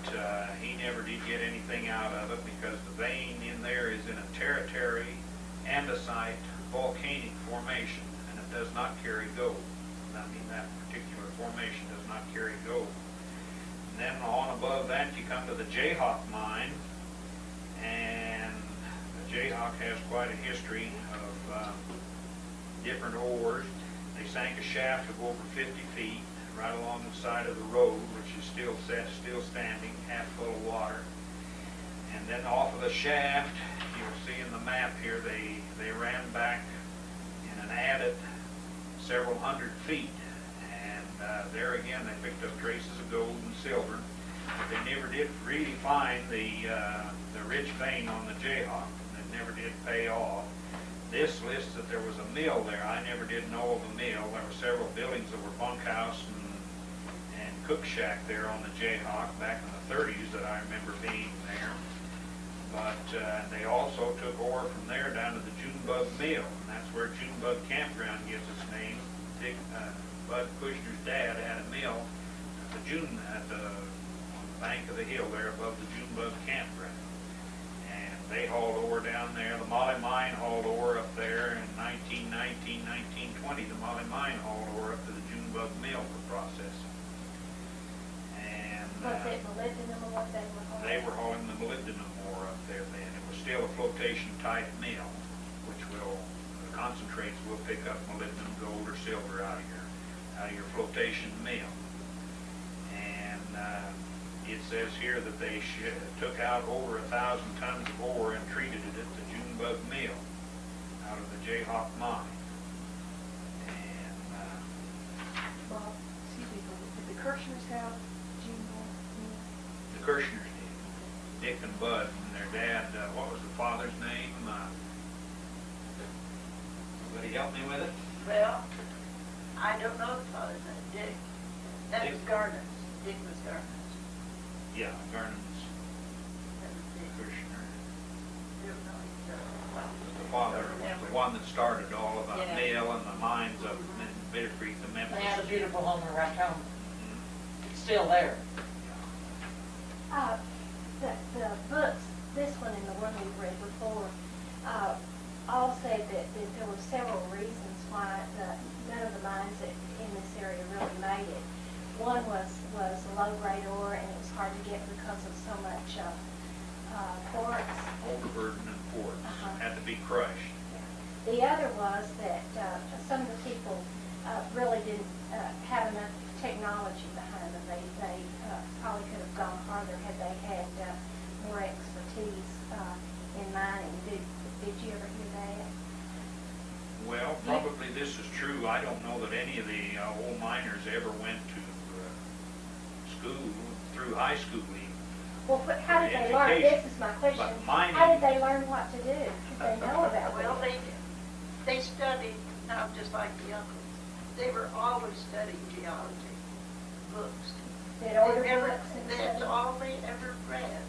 S1: he never did get anything out of it because the vein in there is in a tertiary andesite volcanic formation, and it does not carry gold. I mean, that particular formation does not carry gold. And then on above that, you come to the Jayhawk Mine, and the Jayhawk has quite a history of different ores. They sank a shaft of over 50 feet right along the side of the road, which is still set, still standing, half full of water. And then off of the shaft, you'll see in the map here, they ran back in an adit several hundred feet. And there again, they picked up traces of gold and silver, but they never did really find the rich vein on the Jayhawk. It never did pay off. This lists that there was a mill there. I never did know of a mill. There were several buildings that were bunkhouse and cook shack there on the Jayhawk back in the 30s that I remember being there. But they also took ore from there down to the Junebug Mill, and that's where Junebug Campground gets its name. Bud Kushner's dad had a mill at on the bank of the hill there above the Junebug Campground. And they hauled ore down there. The Molly Mine hauled ore up there in 1919, 1920. The Molly Mine hauled ore up to the Junebug Mill for processing. And
S4: Was it molybdenum or what they were hauling?
S1: they were hauling the molybdenum ore up there then. It was still a flotation type mill, which the concentrates will pick up molybdenum, gold, or silver out of your flotation mill. And it says here that they took out over 1,000 tons of ore and treated it at the Junebug Mill out of the Jayhawk Mine. And
S2: Bob, excuse me, did the Kirshner's have Junebug Mill?
S1: the Kirshner's did. Dick and Bud and their dad, what was the father's name? Somebody help me with it?
S6: Well, I don't know the father's name, Dick. That was
S1: Dick.
S6: Garnet's. Dick was Garnet's.
S1: Yeah, Garnet's
S6: That was Dick.
S1: Kirshner.
S6: Don't know each other.
S1: The father was the one that started all of the
S6: Yeah.
S1: mill and the mines up in Bitter Creek, the Memphis.
S7: They had a beautiful home in Raton.
S1: Mhm.
S7: It's still there.
S4: The books, this one and the one we read before, all said that there were several reasons why none of the mines in this area really made it. One was low grade ore, and it was hard to get because of so much quartz.
S1: overburden and quartz,
S4: Uh-huh.
S1: had to be crushed.
S4: The other was that some of the people really didn't have enough technology behind them. They probably could have gone farther had they had more expertise in mining. Did you ever hear that?
S1: Well, probably this is true. I don't know that any of the old miners ever went to school, through high school even.
S4: Well, how did they learn?
S1: Education.
S4: This is my question.
S1: But mining-
S4: How did they learn what to do? Did they know about
S6: Well,
S4: it?
S6: they studied, now just like the uncles, they were always studying geology, books.
S4: Did order
S6: They never-
S4: books and
S6: That's
S4: stuff?
S6: all they ever read.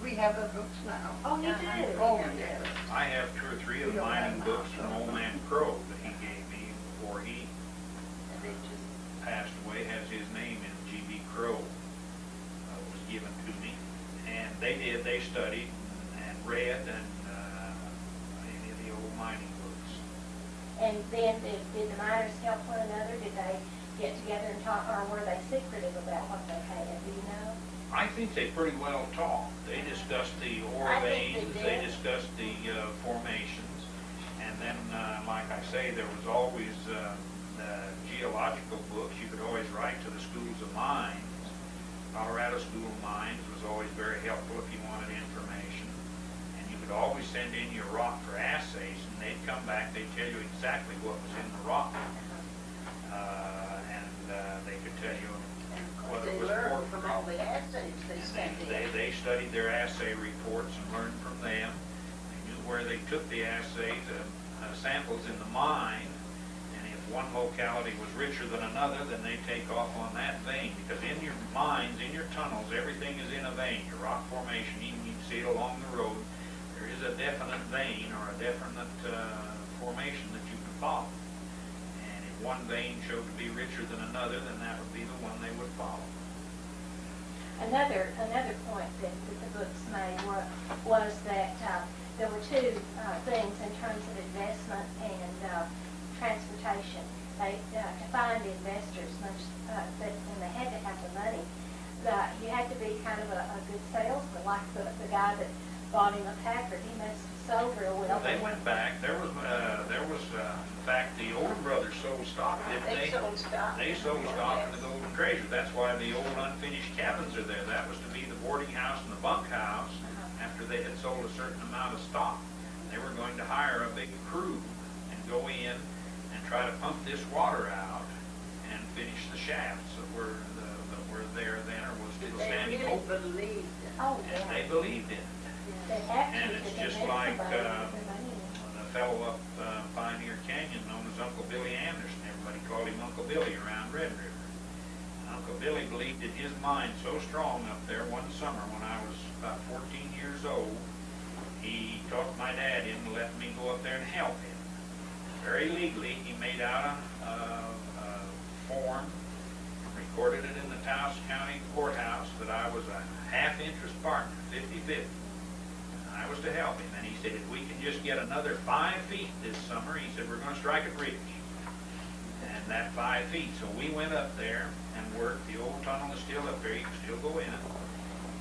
S9: We have the books now.
S4: Oh, you
S6: Uh-huh.
S4: do?
S9: Oh, yes.
S1: I have 2 or 3 of
S9: We
S1: the
S9: don't
S1: mining
S9: have
S1: books
S9: mine,
S1: from
S9: so.
S1: Old Man Crow that he gave me before he
S6: And they just,
S1: passed away. Has his name in G.B. Crow, was given to me. And they studied and read and any of the old mining books.
S4: And then did the miners help one another? Did they get together and talk, or were they secretive about what they had? Do you know?
S1: I think they pretty well talked. They discussed the ore
S6: I think
S1: veins,
S6: they
S1: they
S6: did.
S1: discussed the formations, and then, like I say, there was always the geological books. You could always write to the schools of mines. Colorado School of Mines was always very helpful if you wanted information, and you could always send in your rock for assays, and they'd come back, they'd tell you exactly what was in the rock, and they could tell you
S6: and of
S1: what
S6: course
S1: it
S6: they
S1: was
S6: learned
S1: for.
S6: from all the assays they sent
S1: And
S6: in.
S1: they studied their assay reports and learned from them. They knew where they took the assays, samples in the mine, and if one locality was richer than another, then they take off on that vein. Because in your mines, in your tunnels, everything is in a vein. Your rock formation, even you can see it along the road, there is a definite vein or a definite formation that you can follow. And if one vein showed to be richer than another, then that would be the one they would follow.
S4: Another point that the books made was that there were 2 things in terms of investment and transportation. They to find investors, when they had to have the money, you had to be kind of a good salesman, like the guy that bought him a Packard. He must have sold real well.
S1: They went back. There was in fact, the Oldham brothers sold stock, didn't
S6: They
S1: they?
S6: sold stock.
S1: They sold stock in the Golden Treasure. That's why the old unfinished cabins are there. That was to be the boarding house and the bunkhouse after they had sold a certain amount of stock. They were going to hire a big crew and go in and try to pump this water out and finish the shafts that were there then or was still
S6: They
S1: standing
S6: really
S1: open.
S6: believed it.
S4: Oh,
S1: And
S4: yeah.
S1: they believed in it.
S4: They had to,
S1: And it's
S4: because
S1: just
S4: they had
S1: like
S4: somebody with the money.
S1: the fellow up Pioneer Canyon known as Uncle Billy Anderson. Everybody called him Uncle Billy around Red River. Uncle Billy believed in his mind so strong up there one summer when I was about 14 years old, he talked my dad into letting me go up there and help him. Very legally, he made out a form, recorded it in the Taos County Courthouse that I was a half-interest partner, 50-50. I was to help him, and he said, if we can just get another 5 feet this summer, he said, we're going to strike it rich. And that 5 feet, so we went up there and worked. The old tunnel is still up there, you can still go in it.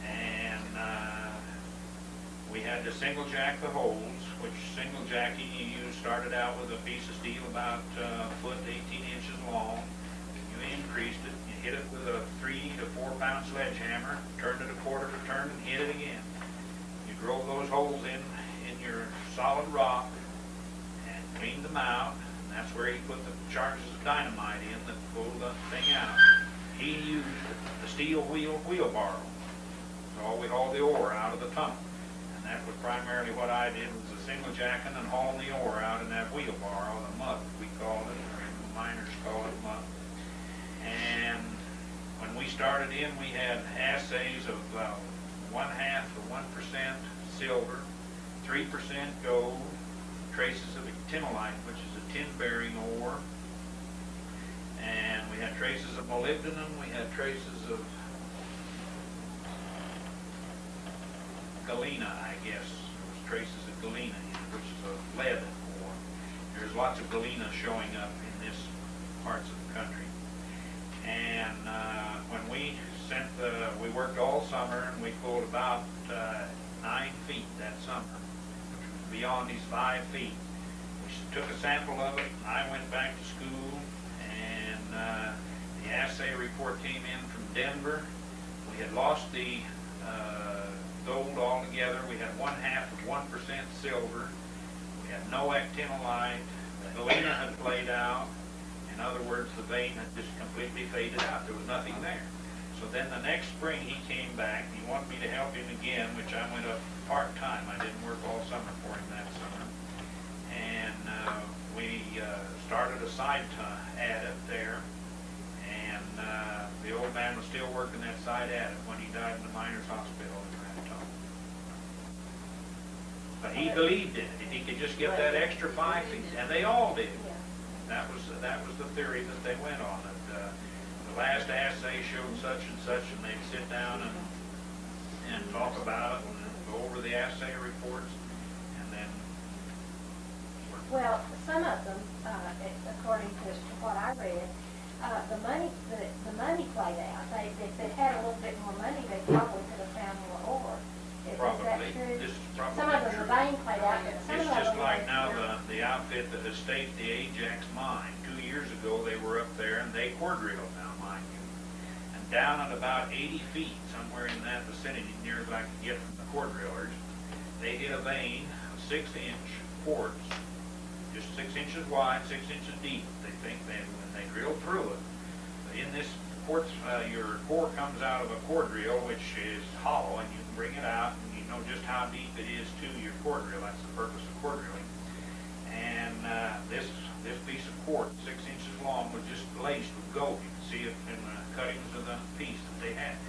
S1: And we had to single jack the holes, which single jacking started out with a piece of steel about a foot, 18 inches long. You increased it, you hit it with a 3 to 4 pound sledgehammer, turned it a quarter to turn and hit it again. You drove those holes in your solid rock and cleaned them out. And that's where he put the charges of dynamite in that pulled the thing out. He used the steel wheelbarrow. So we hauled the ore out of the tunnel. And that was primarily what I did, was the single jacking and hauling the ore out in that wheelbarrow, the muck we called it, or the miners call it muck. And when we started in, we had assays of 1/2 to 1% silver, 3% gold, traces of actinolite, which is a tin-bearing ore, and we had traces of molybdenum, we had traces of galena, I guess. There was traces of galena in it, which is a lead ore. There's lots of galena showing up in this parts of the country. And when we we worked all summer and we pulled about feet that summer, which was beyond his 5 feet. We took a sample of it, and I went back to school, and the assay report came in from Denver. We had lost the gold altogether. We had 1/2 of 1% silver. We had no actinolite. The galena had played out. In other words, the vein had just completely faded out. There was nothing there. So then the next spring he came back. He wanted me to help him again, which I went up part-time. I didn't work all summer for him that summer. And we started a side ad up there. And the old man was still working that side ad when he died in the miners' hospital in Raton. But he believed in it. If he could just get that extra 5 feet, and they all did. That was the theory that they went on. That the last assay showed such and such, and they'd sit down and talk about it and go over the assay reports, and then.
S4: Well, some of them, according to what I read, the money played out. If they had a little bit more money, they probably could have found more ore. Is that
S1: Probably.
S4: true?
S1: This is probably
S4: Some of them,
S1: true.
S4: the vein played out, but some
S1: It's
S4: of them.
S1: just like now the outfit that has staked the Ajax mine. 2 years ago, they were up there and they core drilled now, mind you. And down at about 80 feet, somewhere in that vicinity, near as I could get from the core drillers, they hit a vein of 6-inch quartz, just 6 inches wide, 6 inches deep. They think when they drilled through it. But in this quartz, your core comes out of a core drill, which is hollow, and you can bring it out, and you know just how deep it is to your core drill. That's the purpose of core drilling. And this piece of quartz, 6 inches long, was just laced with gold. You can see it in the cuttings of the piece that they had.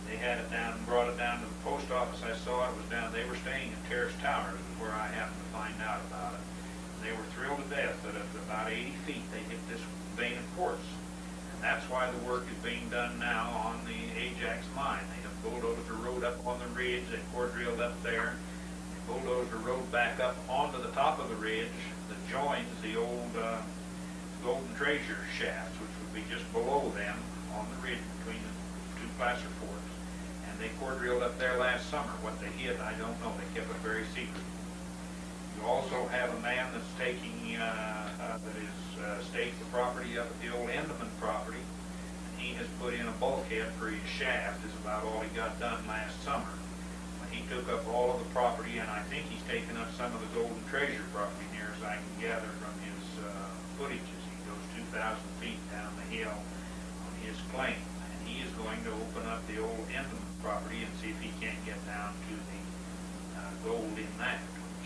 S1: They had it down and brought it down to the post office. I saw it was down. They were staying in Terrace Towers, is where I happened to find out about it. They were thrilled to death that at about 80 feet they hit this vein of quartz. And that's why the work is being done now on the Ajax mine. They have bulldozed the road up on the ridge. They core drilled up there. They bulldozed the road back up onto the top of the ridge that joins the old Golden Treasure shafts, which would be just below them on the ridge between the two placer forks. And they core drilled up there last summer. What they hit, I don't know. They kept it very secret. You also have a man that's taking, that is staked the property up at the old Enderman property, and he has put in a bulkhead for his shaft, is about all he got done last summer. When he took up all of the property, and I think he's taken up some of the Golden Treasure property, near as I can gather from his footages. He goes 2,000 feet down the hill on his claim, and he is going to open up the old Enderman property and see if he can't get down to the gold in that.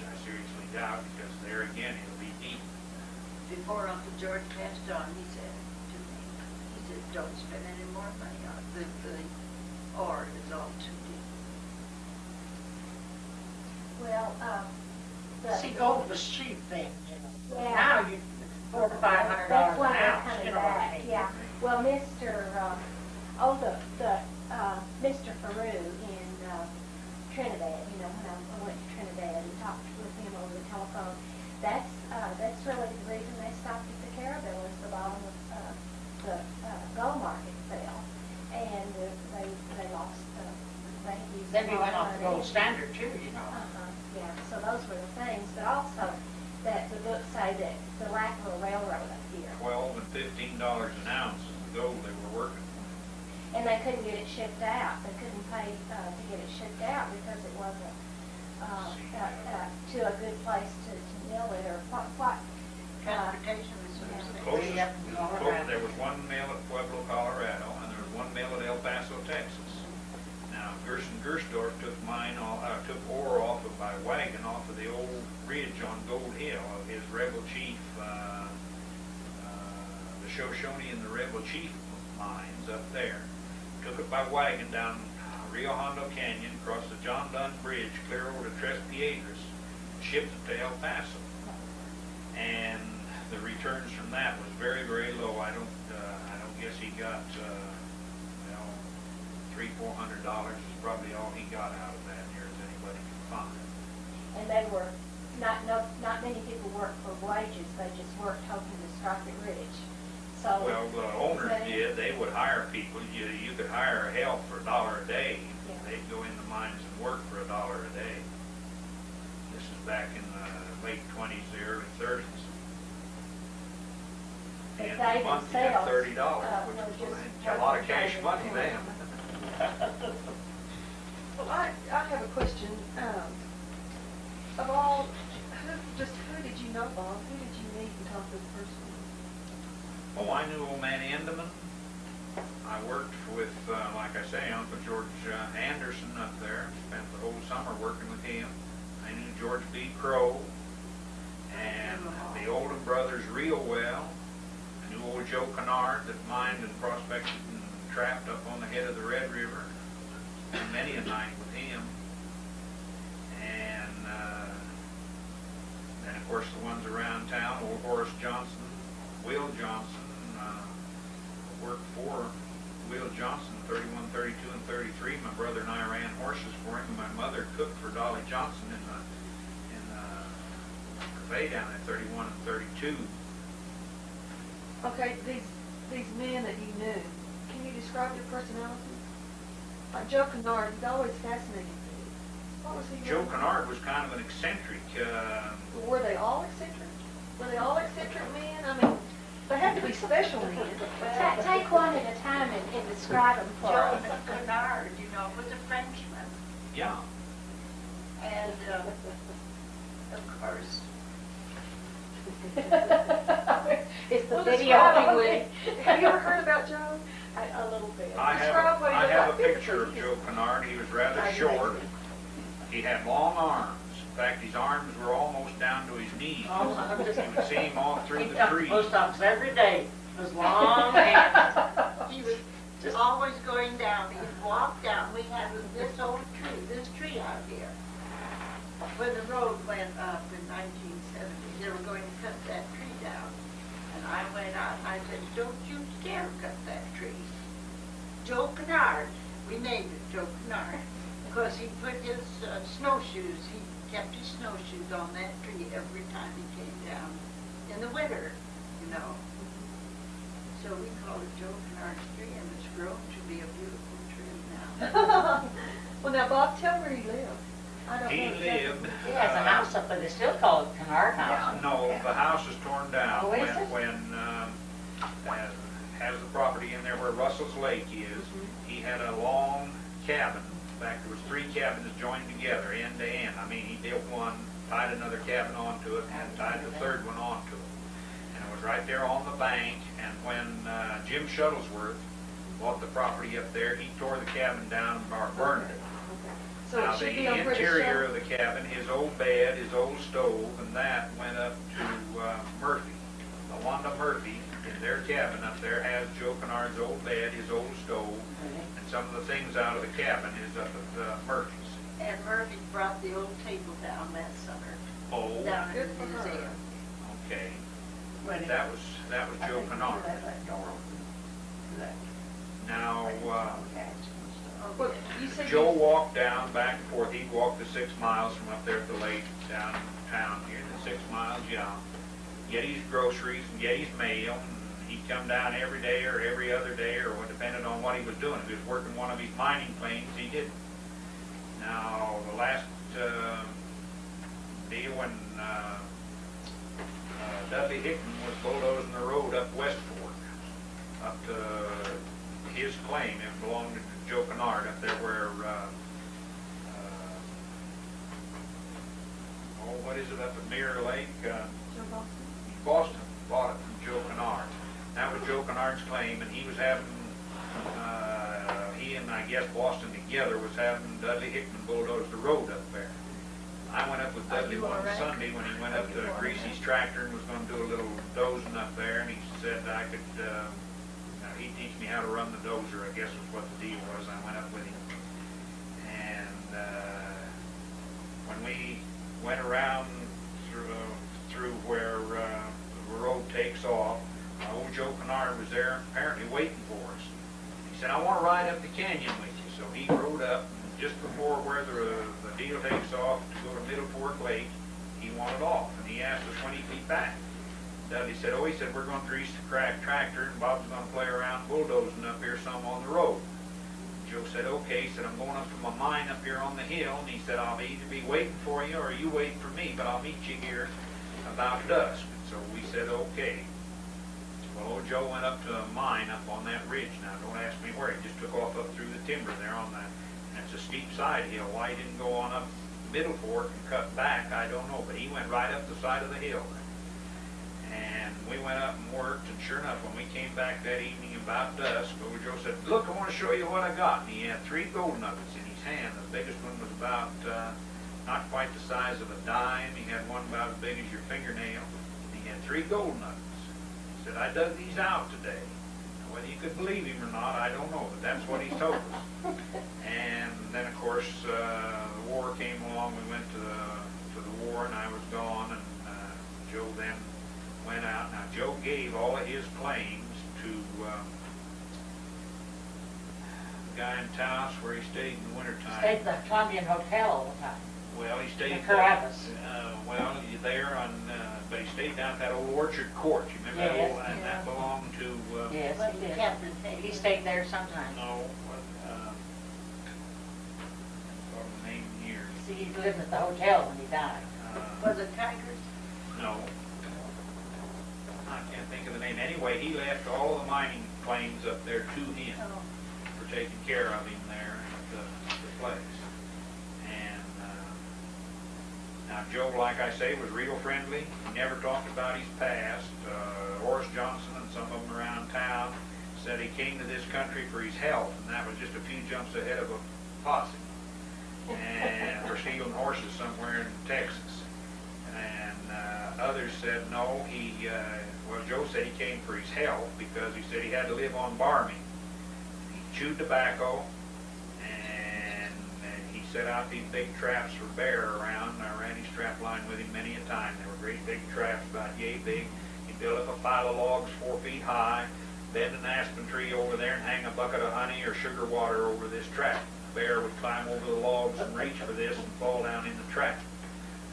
S1: I seriously doubt, because there again it'll be deep.
S6: Before Uncle George passed on, he said to me, he said, don't spend any more money on it. The ore is all too deep.
S4: Well,
S7: See, gold was cheap then, you know.
S4: Yeah.
S7: Now you, $400 to $500
S4: that's
S7: an
S4: why they're
S7: ounce,
S4: coming
S7: you know what I
S4: back,
S7: mean?
S4: yeah. Well, Mr. Faru in Trinidad, you know, when I went to Trinidad and talked with him over the telephone, that's really the reason they stopped at the Carabel, is the bottom of the gold market fell, and they lost, they used.
S7: Then we
S4: a lot
S7: went
S4: of
S7: off the
S4: money.
S7: gold standard too, you know.
S4: Yeah, so those were the things, but also that the books say that the lack of a railroad up here,
S1: $12 and $15 an ounce is the gold they were working with.
S4: and they couldn't get it shipped out. They couldn't pay to get it shipped out because it wasn't to a good place to mill it, or what.
S6: Transportation was so
S1: Closest,
S7: Yep, Colorado.
S1: there was one mill at Pueblo, Colorado, and there was one mill at El Paso, Texas. Now, Gerson Gersdorf took ore off of by wagon off of the old ridge on Gold Hill of his Rebel Chief, the Shoshone and the Rebel Chief mines up there. Took it by wagon down Rio Hondo Canyon, across the John Dunn Bridge, clear over to Tres Piedras, shipped it to El Paso. And the returns from that was very, very low. I don't guess he got, $300-400 is probably all he got out of that, near as anybody could find.
S4: And they were not many people worked for wages. They just worked hoping to strike it rich. So
S1: Well, the owners did. They would hire people. You could hire help for $1 a day.
S4: Yeah.
S1: They'd go in the mines and work for $1 a day. And
S4: they
S1: a month you got
S4: themselves,
S1: $30, which
S4: were
S1: was
S4: just
S1: a lot of cash money then.
S2: Well, I have a question. Of all, who did you know, Bob? Who did you meet and talk to personally?
S1: Oh, I knew old man Endeman. I worked with, like I say, Uncle George Anderson up there. Spent the whole summer working with him. I knew George B. Crow and the Oldham brothers real well. I knew old Joe Kennard that mined and prospected and trapped up on the head of the Red River. Spent many a night with him. And then, of course, the ones around town, old Horace Johnson, Will Johnson, worked for Will Johnson, 31, 32, and 33. My brother and I ran horses for him, and my mother cooked for Dolly Johnson in the cafe down at 31 and 32.
S2: Okay, these men that you knew, can you describe their personalities? Like Joe Kennard, he's always fascinated me. What was he?
S1: Joe
S2: like?
S1: Kennard was kind of an eccentric.
S2: Were they all eccentric? Were they all eccentric men? I mean, they had to be special men.
S4: Take one at a time and describe them for
S6: Joe
S4: us.
S6: Kennard, you know, was a Frenchman.
S1: Yeah.
S6: And, of course,
S4: It's the
S2: Well,
S4: video.
S2: describe him, Woody. Have you ever heard about Joe?
S4: A little bit.
S1: I
S2: Describe what he
S1: have
S2: looked
S1: a
S2: like physically.
S1: picture of Joe Kennard. He was rather short. He had long arms. In fact, his arms were almost down to his knees.
S7: Oh, I'm just-
S1: You would see him all through
S7: He
S1: the
S7: got to the
S1: trees.
S7: post office every day, with long hands.
S6: he was always going down. He'd walk down. We had this old tree, this tree out here. When the road went up in 1970, they were going to cut that tree down. And I went out and I said, don't you dare cut that tree. Joe Kennard, we named it Joe Kennard, because he put his snowshoes, he kept his snowshoes on that tree every time he came down in the winter, you know. So we call it Joe Kennard's tree, and it's grown to be a beautiful tree now.
S2: Well, now, Bob, tell where he lived. I don't
S1: He
S2: know exactly.
S1: lived.
S7: He has a house up there, they still call it Kennard House.
S1: No, the house is torn down.
S7: Oh, is it?
S1: When has the property in there where Russell's Lake is. He had a long cabin. In fact, there was 3 cabins joined together, end to end. I mean, he built one, tied another cabin onto it, and tied the third one onto it. And it was right there on the bank. And when Jim Shuttlesworth bought the property up there, he tore the cabin down and burned it.
S2: So
S1: Now,
S2: it should
S1: the
S2: be on where the
S1: interior
S2: show.
S1: of the cabin, his old bed, his old stove, and that went up to Murphy. Lawanda Murphy, in their cabin up there, has Joe Kennard's old bed, his old stove, and some of the things out of the cabin is up at Murphy's.
S6: And Murphy brought the old table down that summer,
S1: Oh,
S6: down in
S2: Good
S6: the
S2: for her.
S6: museum.
S1: okay.
S7: When
S1: That was Joe Kennard.
S7: That door open. That-
S1: Now,
S2: Well, you said
S1: Joe
S2: you-
S1: walked down back and forth. He'd walk the 6 miles from up there at the lake downtown here, the 6 miles, get his groceries and get his mail. And he'd come down every day or every other day or depending on what he was doing. If he was working one of his mining claims, he didn't. Now, the last deal when Dudley Hickman was bulldozing the road up West Fork, up to his claim. It belonged to Joe Kennard up there where, what is it up at Mirror Lake?
S2: Joe Boston?
S1: Boston bought it from Joe Kennard. That was Joe Kennard's claim, and he was having, he and I guess Boston together was having Dudley Hickman bulldoze the road up there. I went up with Dudley
S6: you all
S1: one
S6: right?
S1: Sunday when he went up to Greasy's tractor and was going to do a little dozing up there, and he said I could, he'd teach me how to run the dozer, I guess was what the deal was. I went up with him. And when we went around through where the road takes off, old Joe Kennard was there apparently waiting for us. He said, I want to ride up the canyon with you. So he rode up, and just before where the deal takes off to go to Middle Fork Lake, he wanted off, and he asked us when he'd be back. Dudley said, he said, we're going to grease the crack tractor, and Bob's going to play around bulldozing up here some on the road. Joe said, okay. He said, I'm going up to my mine up here on the hill, and he said, I'll either be waiting for you or you waiting for me, but I'll meet you here about dusk. So we said, okay. Well, old Joe went up to a mine up on that ridge. Now, don't ask me where. He just took off up through the timber there on that. And it's a steep side hill. Why he didn't go on up Middle Fork and cut back, I don't know. But he went right up the side of the hill. And we went up and worked, and sure enough, when we came back that evening about dusk, old Joe said, "Look, I want to show you what I got." And he had 3 gold nuggets in his hand. The biggest one was about not quite the size of a dime. He had one about as big as your fingernail. And he had 3 gold nuggets. He said, "I dug these out today." Now, whether you could believe him or not, I don't know, but that's what he told us. And then, of course, the war came along. We went to the war, and I was gone, and Joe then went out. Now, Joe gave all of his claims to the guy in Taos where he stayed in the wintertime.
S7: Stayed at the Columbian Hotel all the time.
S1: Well, he stayed
S7: In Carabas.
S1: there on, but he stayed down at that old Orchard Court. You remember that
S7: Yes.
S1: old, and that belonged to,
S7: Yes,
S6: But
S7: he did.
S6: Captain Hayes.
S7: He stayed there sometimes.
S1: no, what, what was the name here?
S7: See, he lived at the hotel when he died.
S6: Was it Tigers?
S1: No. I can't think of the name. Anyway, he left all the mining claims up there to him
S6: Oh.
S1: for taking care of him there at the place. And now Joe, like I say, was real friendly. He never talked about his past. Horace Johnson and some of them around town said he came to this country for his health, and that was just a few jumps ahead of a posse. And for stealing horses somewhere in Texas. And others said no, Joe said he came for his health because he said he had to live on barmy. He chewed tobacco, and he set out these big traps for bear around. I ran his trap line with him many a time. They were great big traps, about yay big. He built up a pile of logs 4 feet high, bend an aspen tree over there, and hang a bucket of honey or sugar water over this trap. The bear would climb over the logs and reach for this and fall down in the trap.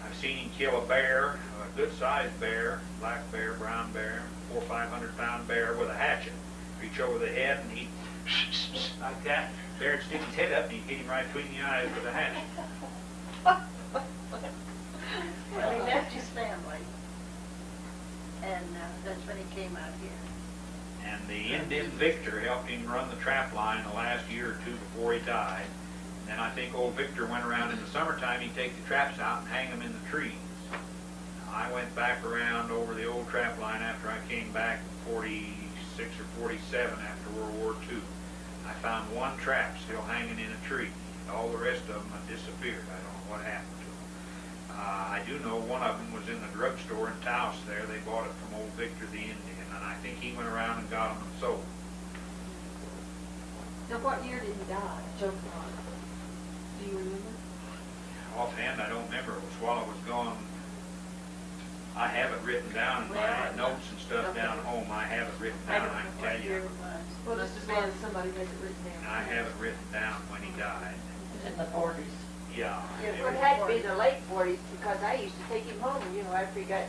S1: I've seen him kill a bear, a good-sized bear, black bear, brown bear, 400 or 500 pound bear with a hatchet. Reach over the head and he'd like that. Bear would stick his head up and he'd hit him right between the eyes with a hatchet.
S6: Well, he left his family, and that's when he came out here.
S1: And the Indian Victor helped him run the trap line the last year or 2 before he died. And then I think old Victor went around in the summertime, he'd take the traps out and hang them in the trees. I went back around over the old trap line after I came back in 46 or 47 after World War II. I found 1 trap still hanging in a tree. All the rest of them had disappeared. I don't know what happened to them. I do know one of them was in the drugstore in Taos there. They bought it from old Victor the Indian, and I think he went around and got them and sold them.
S2: Now, what year did he die, Joe Clark? Do you remember?
S1: Offhand, I don't remember. It was while I was gone. I have it written down in my
S6: Well,
S1: notes and stuff
S2: okay.
S1: down home. I have it written
S6: I
S1: down.
S6: don't
S1: I
S6: know
S1: can
S6: what
S1: tell
S6: year
S1: you.
S6: it was.
S2: Well, just as long as somebody has it written down.
S1: I have it written down when he died.
S7: In the 40s.
S1: Yeah.
S9: Yeah,
S1: it
S9: but
S1: was-
S9: it had to be the late 40s because I used to take him home, you know, after he got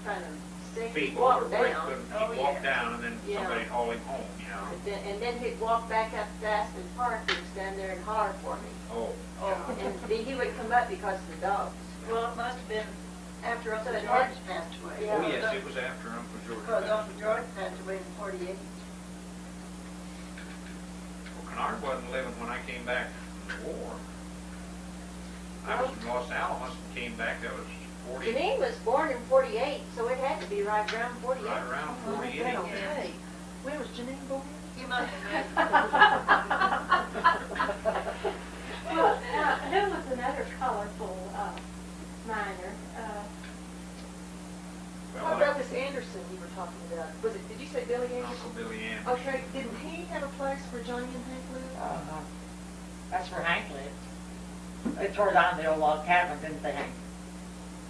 S9: kind of sick, he'd
S1: Feeble or
S9: walk
S1: break,
S9: down.
S1: couldn't
S6: Oh,
S1: he walk
S6: yeah.
S1: down and then
S9: Yeah.
S1: somebody'd haul him home, you know?
S9: And then he'd walk back up to Aspen Park and stand there and holler for me.
S1: Oh.
S6: Oh.
S9: And then he would come up because of the dogs.
S6: Well, it must have been after Uncle
S9: So
S6: George
S9: that-
S6: passed away.
S9: Yeah.
S1: Oh, yes, it was after Uncle George.
S6: Because
S1: died.
S6: Uncle George passed away in 48.
S1: Well, Kennard wasn't living when I came back from the war. I was in Los Alamos and came back, that was 40,
S9: Janine was born in 48, so it had to be right around 48.
S1: right around
S2: Oh,
S1: 48.
S2: yeah, okay. When was Janine born?
S6: He must have
S4: Well, there was another colorful miner.
S2: What
S1: Well,
S2: about this Anderson you were talking about? Was it, did you say Billy
S1: Uncle
S2: Anderson?
S1: Billy Anderson.
S2: Okay, didn't he have a place where Johnny and Hank lived?
S7: That's where Hank lived. They tore down the old log cabin, didn't they, Hank?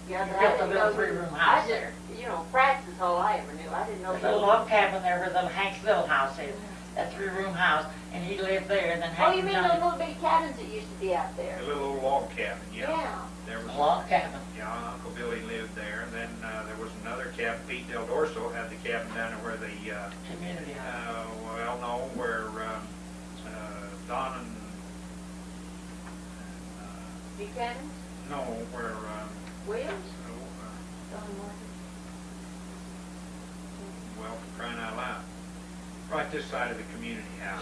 S9: Yeah,
S7: He
S9: but I
S7: built a
S9: didn't
S7: little
S9: know.
S7: 3-room
S9: I
S7: house
S9: just,
S7: there.
S9: you know, Pratt's is all I ever knew. I didn't know.
S7: There's a little log cabin there where the Hank's little house is, that 3-room house, and he lived there, and then
S9: Oh,
S7: Hank
S9: you
S7: and
S9: mean those
S7: Johnny.
S9: little bitty cabins that used to be out there?
S1: A little old log cabin, yeah.
S9: Yeah.
S1: There was
S7: A log cabin.
S1: Yeah, Uncle Billy lived there. And then there was another cabin. Pete Del Dorso had the cabin down there where the,
S7: Community house.
S1: well, no, where Don and,
S9: Buchanan?
S1: no, where,
S9: Williams?
S2: Don Martin.
S1: well, for crying out loud. Right this side of the community house.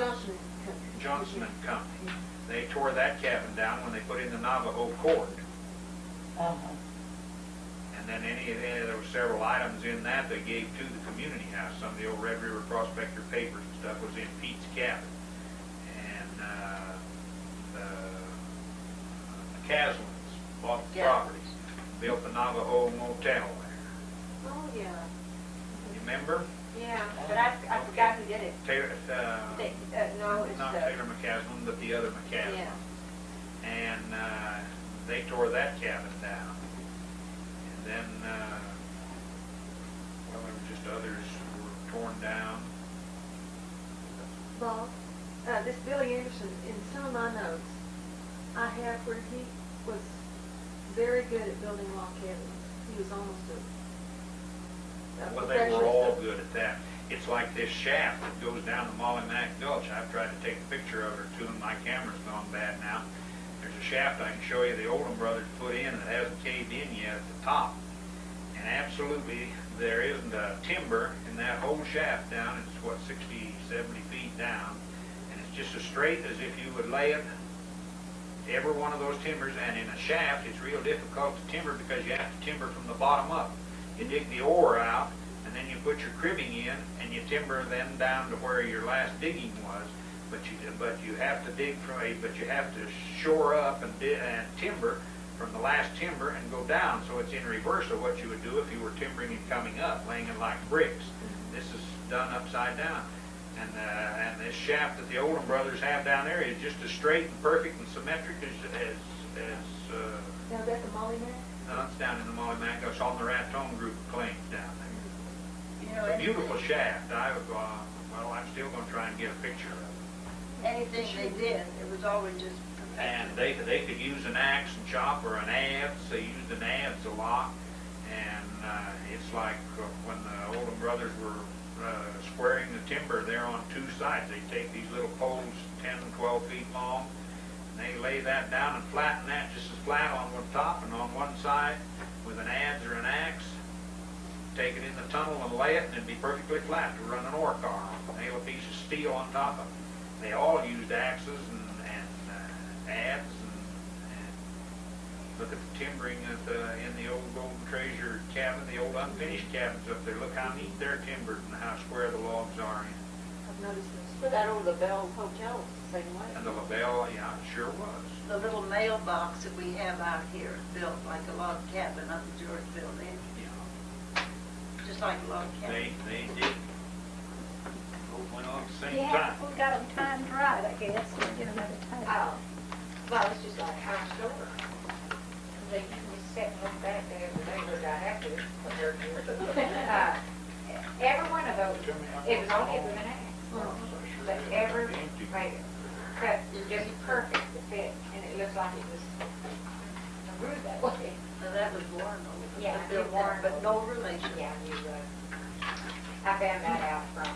S1: Johnson and Company. They tore that cabin down when they put in the Navajo court. And then there were several items in that they gave to the community house. Some of the old Red River Prospector papers and stuff was in Pete's cabin. And the Caslins bought the properties, built the Navajo motel there.
S2: Oh, yeah.
S1: You remember?
S9: Yeah, but I forgot who did it.
S1: Taylor,
S9: No, it's
S1: not Taylor McCaslin, but the other McCaslin.
S9: Yeah.
S1: And they tore that cabin down. And then, well, there were just others who were torn down.
S2: Bob, this Billy Anderson, in some of my notes, I have where he was very good at building log cabins. He was almost a
S1: Well, they were all good at that. It's like this shaft that goes down the Molly Mac Gulch. I've tried to take a picture of it or two, and my camera's gone bad now. There's a shaft I can show you the Oldham brothers put in that hasn't caved in yet at the top. And absolutely, there isn't a timber in that whole shaft down. It's, what, 60, 70 feet down. And it's just as straight as if you would lay it, every one of those timbers. And in a shaft, it's real difficult to timber because you have to timber from the bottom up. You dig the ore out, and then you put your cribbing in, and you timber then down to where your last digging was. But you have to dig but you have to shore up and timber from the last timber and go down. So it's in reverse of what you would do if you were timbering and coming up, laying it like bricks. This is done upside down. And this shaft that the Oldham brothers have down there is just as straight and perfect and symmetric as
S2: Now, is that the Molly Mac?
S1: no, it's down in the Molly Mac. It's on the Raton group of claims down there.
S6: You know,
S1: It's a beautiful shaft. Well, I'm still going to try and get a picture of it.
S6: anything they did, it was always just
S1: And they could use an axe and chop or an adze. They used an adze a lot. And it's like when the Oldham brothers were squaring the timber there on two sides. They take these little poles 10, 12 feet long, and they lay that down and flatten that just as flat on one top and on one side with an adze or an axe. Take it in the tunnel and lay it, and it'd be perfectly flat to run an ore car on. Nail a piece of steel on top of it. They all used axes and adze and look at the timbering in the old Golden Treasure cabin, the old unfinished cabins up there. Look how neat they're timbered and how square the logs are in.
S2: I've noticed this.
S9: For that old LaBelle Hotel, the same way.
S1: And the LaBelle, yeah, it sure was.
S6: the little mailbox that we have out here is built like a log cabin up in George built in,
S1: Yeah,
S6: just like a log cabin.
S1: they did. Both went on at the same
S4: Yeah,
S1: time.
S4: we got them timed right, I guess, we'll get another time.
S9: Oh, well, it's just like our store.
S10: They usually set and look back there every day, but I have to, but they're every one of those, it was only a minute, but every mayor cut just perfect to fit, and it looks like it was brewed that way.
S6: Now, that was Warren,
S10: Yeah,
S6: built
S10: Warren.
S6: that, but no relation.
S10: Yeah, I found that out from,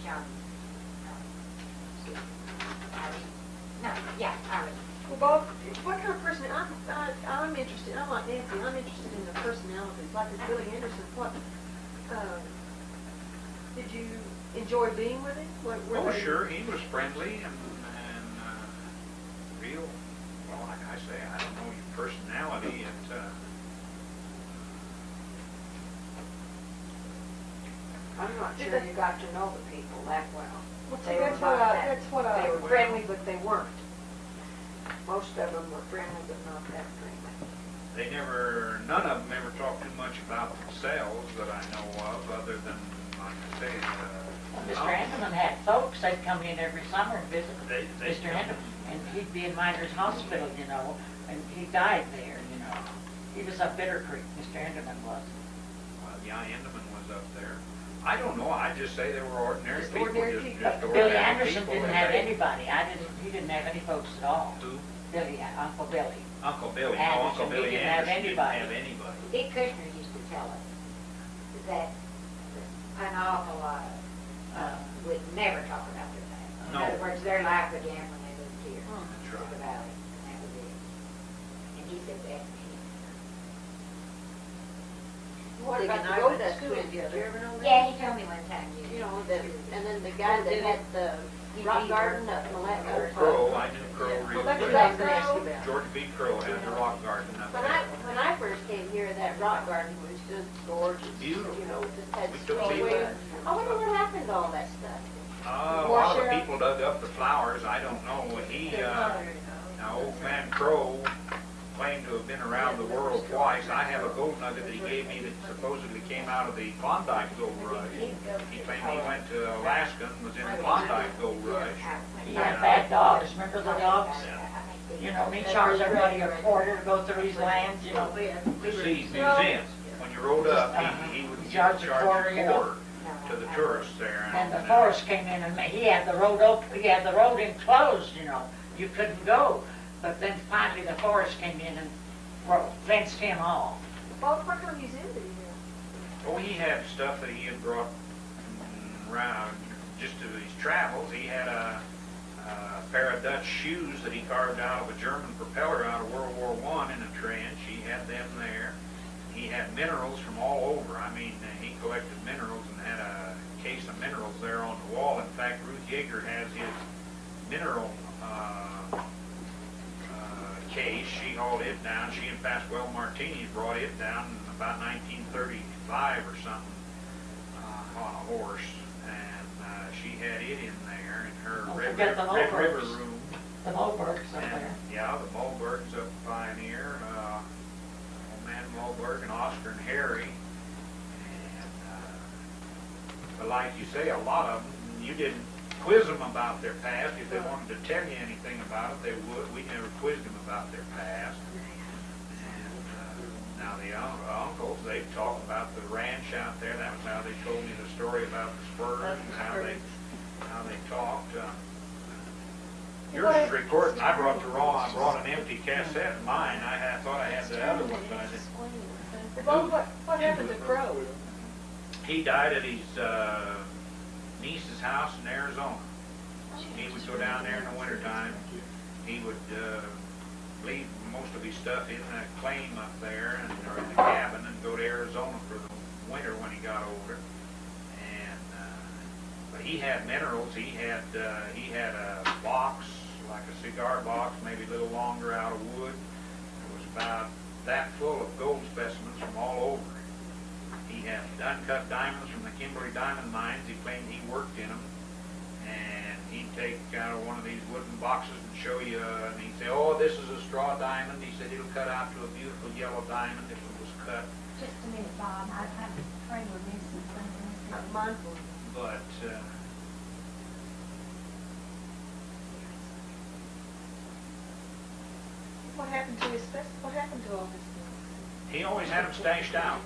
S10: John. Ari.
S2: Well, Bob, what kind of person, I'm interested, I'm like Nancy, I'm interested in the personalities, like this Billy Anderson. What, did you enjoy being with him?
S1: Oh, sure, he was friendly and real, well, like I say, I don't know your personality.
S9: I'm not sure you got to know the people that well.
S2: Well,
S9: They
S2: that's
S9: were
S2: what
S9: about
S2: I,
S9: that.
S2: that's what I.
S9: They were friendly, but they weren't. Most of them were friendly, but not that friendly.
S1: None of them ever talked too much about themselves that I know of, other than, like I say,
S7: Mr. Henderman had folks, they'd come in every summer and visit
S1: They
S7: Mr.
S1: come.
S7: Henderman, and he'd be in Miners Hospital, and he died there, He was up Bitter Creek, Mr. Henderman was.
S1: Yeah, Enderman was up there. I don't know, I just say they were ordinary
S2: Just
S1: people.
S2: ordinary people.
S1: Just
S7: Billy
S1: ordinary
S7: Anderson
S1: people,
S7: didn't
S1: and
S7: have
S1: they-
S7: anybody, he didn't have any folks at all.
S1: Who?
S7: Uncle Billy.
S1: Uncle Billy. No,
S7: Anderson,
S1: Uncle Billy
S7: he didn't have
S1: Anderson didn't
S7: anybody.
S1: have anybody.
S10: Dick Kushner used to tell us that an awful lot would never talk about their past. In
S1: No.
S10: other words, their life began when they moved here
S1: That's
S10: to the
S1: right.
S10: valley, and that was it. And he said that.
S9: What
S6: Dick
S9: about
S6: and
S9: the
S6: I
S9: gold
S6: went to
S9: dust
S6: school
S9: twins? Did you
S6: together.
S9: ever know that?
S10: Yeah, he told me one time,
S9: You know, and then the guy that had the rock garden up in
S1: Oh, Crow, I knew Crow
S9: Well,
S1: really
S9: that's
S1: well.
S9: what I was gonna ask you about.
S1: George B. Crow had the rock garden up
S9: When
S1: there.
S9: I first came here, that rock garden was just gorgeous.
S1: Beautiful.
S9: You know, just had
S1: We took
S9: sweet
S1: people.
S9: wings. I wonder what happened to all that stuff.
S1: A lot of the people dug up the flowers, I don't know. Now, old man Crow claimed to have been around the world twice. I have a gold nugget that he gave me that supposedly came out of the Klondike gold rush. He claimed he went to Alaska and was in the Klondike gold rush.
S7: He had bad dogs, remember the dogs? You know, he charged everybody a quarter to go through his lands, you know.
S1: To see his museum. When you rode up, he would
S7: Charge a quarter,
S1: charge
S7: you
S1: a
S7: know.
S1: quarter to the tourists there.
S7: And the forest came in and he had the road open, he had the road enclosed, you know. You couldn't go. But then finally the forest came in and fenced him off.
S2: Well, what kind of museum did he have?
S1: Oh, he had stuff that he had brought around just to his travels. He had a pair of Dutch shoes that he carved out of a German propeller out of World War I in a trench. He had them there. He had minerals from all over. I mean, he collected minerals and had a case of minerals there on the wall. In fact, Ruth Yeager has his mineral case. She hauled it down. She and Pasquale Martini brought it down in about 1935 or something on a horse, and she had it in there in her
S7: Don't
S1: Red
S7: forget the
S1: River
S7: Mobergs.
S1: room.
S7: The Mobergs up
S1: And,
S7: there.
S1: yeah, the Mobergs up Pioneer, old man Moberg and Oscar and Harry, and but like you say, a lot of them you didn't quiz them about their past. If they wanted to tell you anything about it, they would. We never quizzed them about their past. And now the uncles, they talk about the ranch out there. That was how they told me the story about the spurs and how they talked. Yours is recording. I brought an empty cassette in mine. I thought I had the other one, but I didn't.
S2: Well, what happened to Crow?
S1: He died at his niece's house in Arizona. He would go down there in the wintertime. He would leave most of his stuff in that claim up there or in the cabin and go to Arizona for the winter when he got older. And but he had minerals. He had a box, like a cigar box, maybe a little longer, out of wood. It was about that full of gold specimens from all over. He had uncut diamonds from the Kimberly diamond mines. He claimed he worked in them. And he'd take out of one of these wooden boxes and show you, and he'd say, oh, this is a straw diamond. He said it'll cut out to a beautiful yellow diamond if it was cut.
S4: Just a minute, Bob, I'm afraid we're missing something.
S2: Not mindful.
S1: But
S2: What happened to his stuff? What happened to all his stuff?
S1: he always had them stashed out.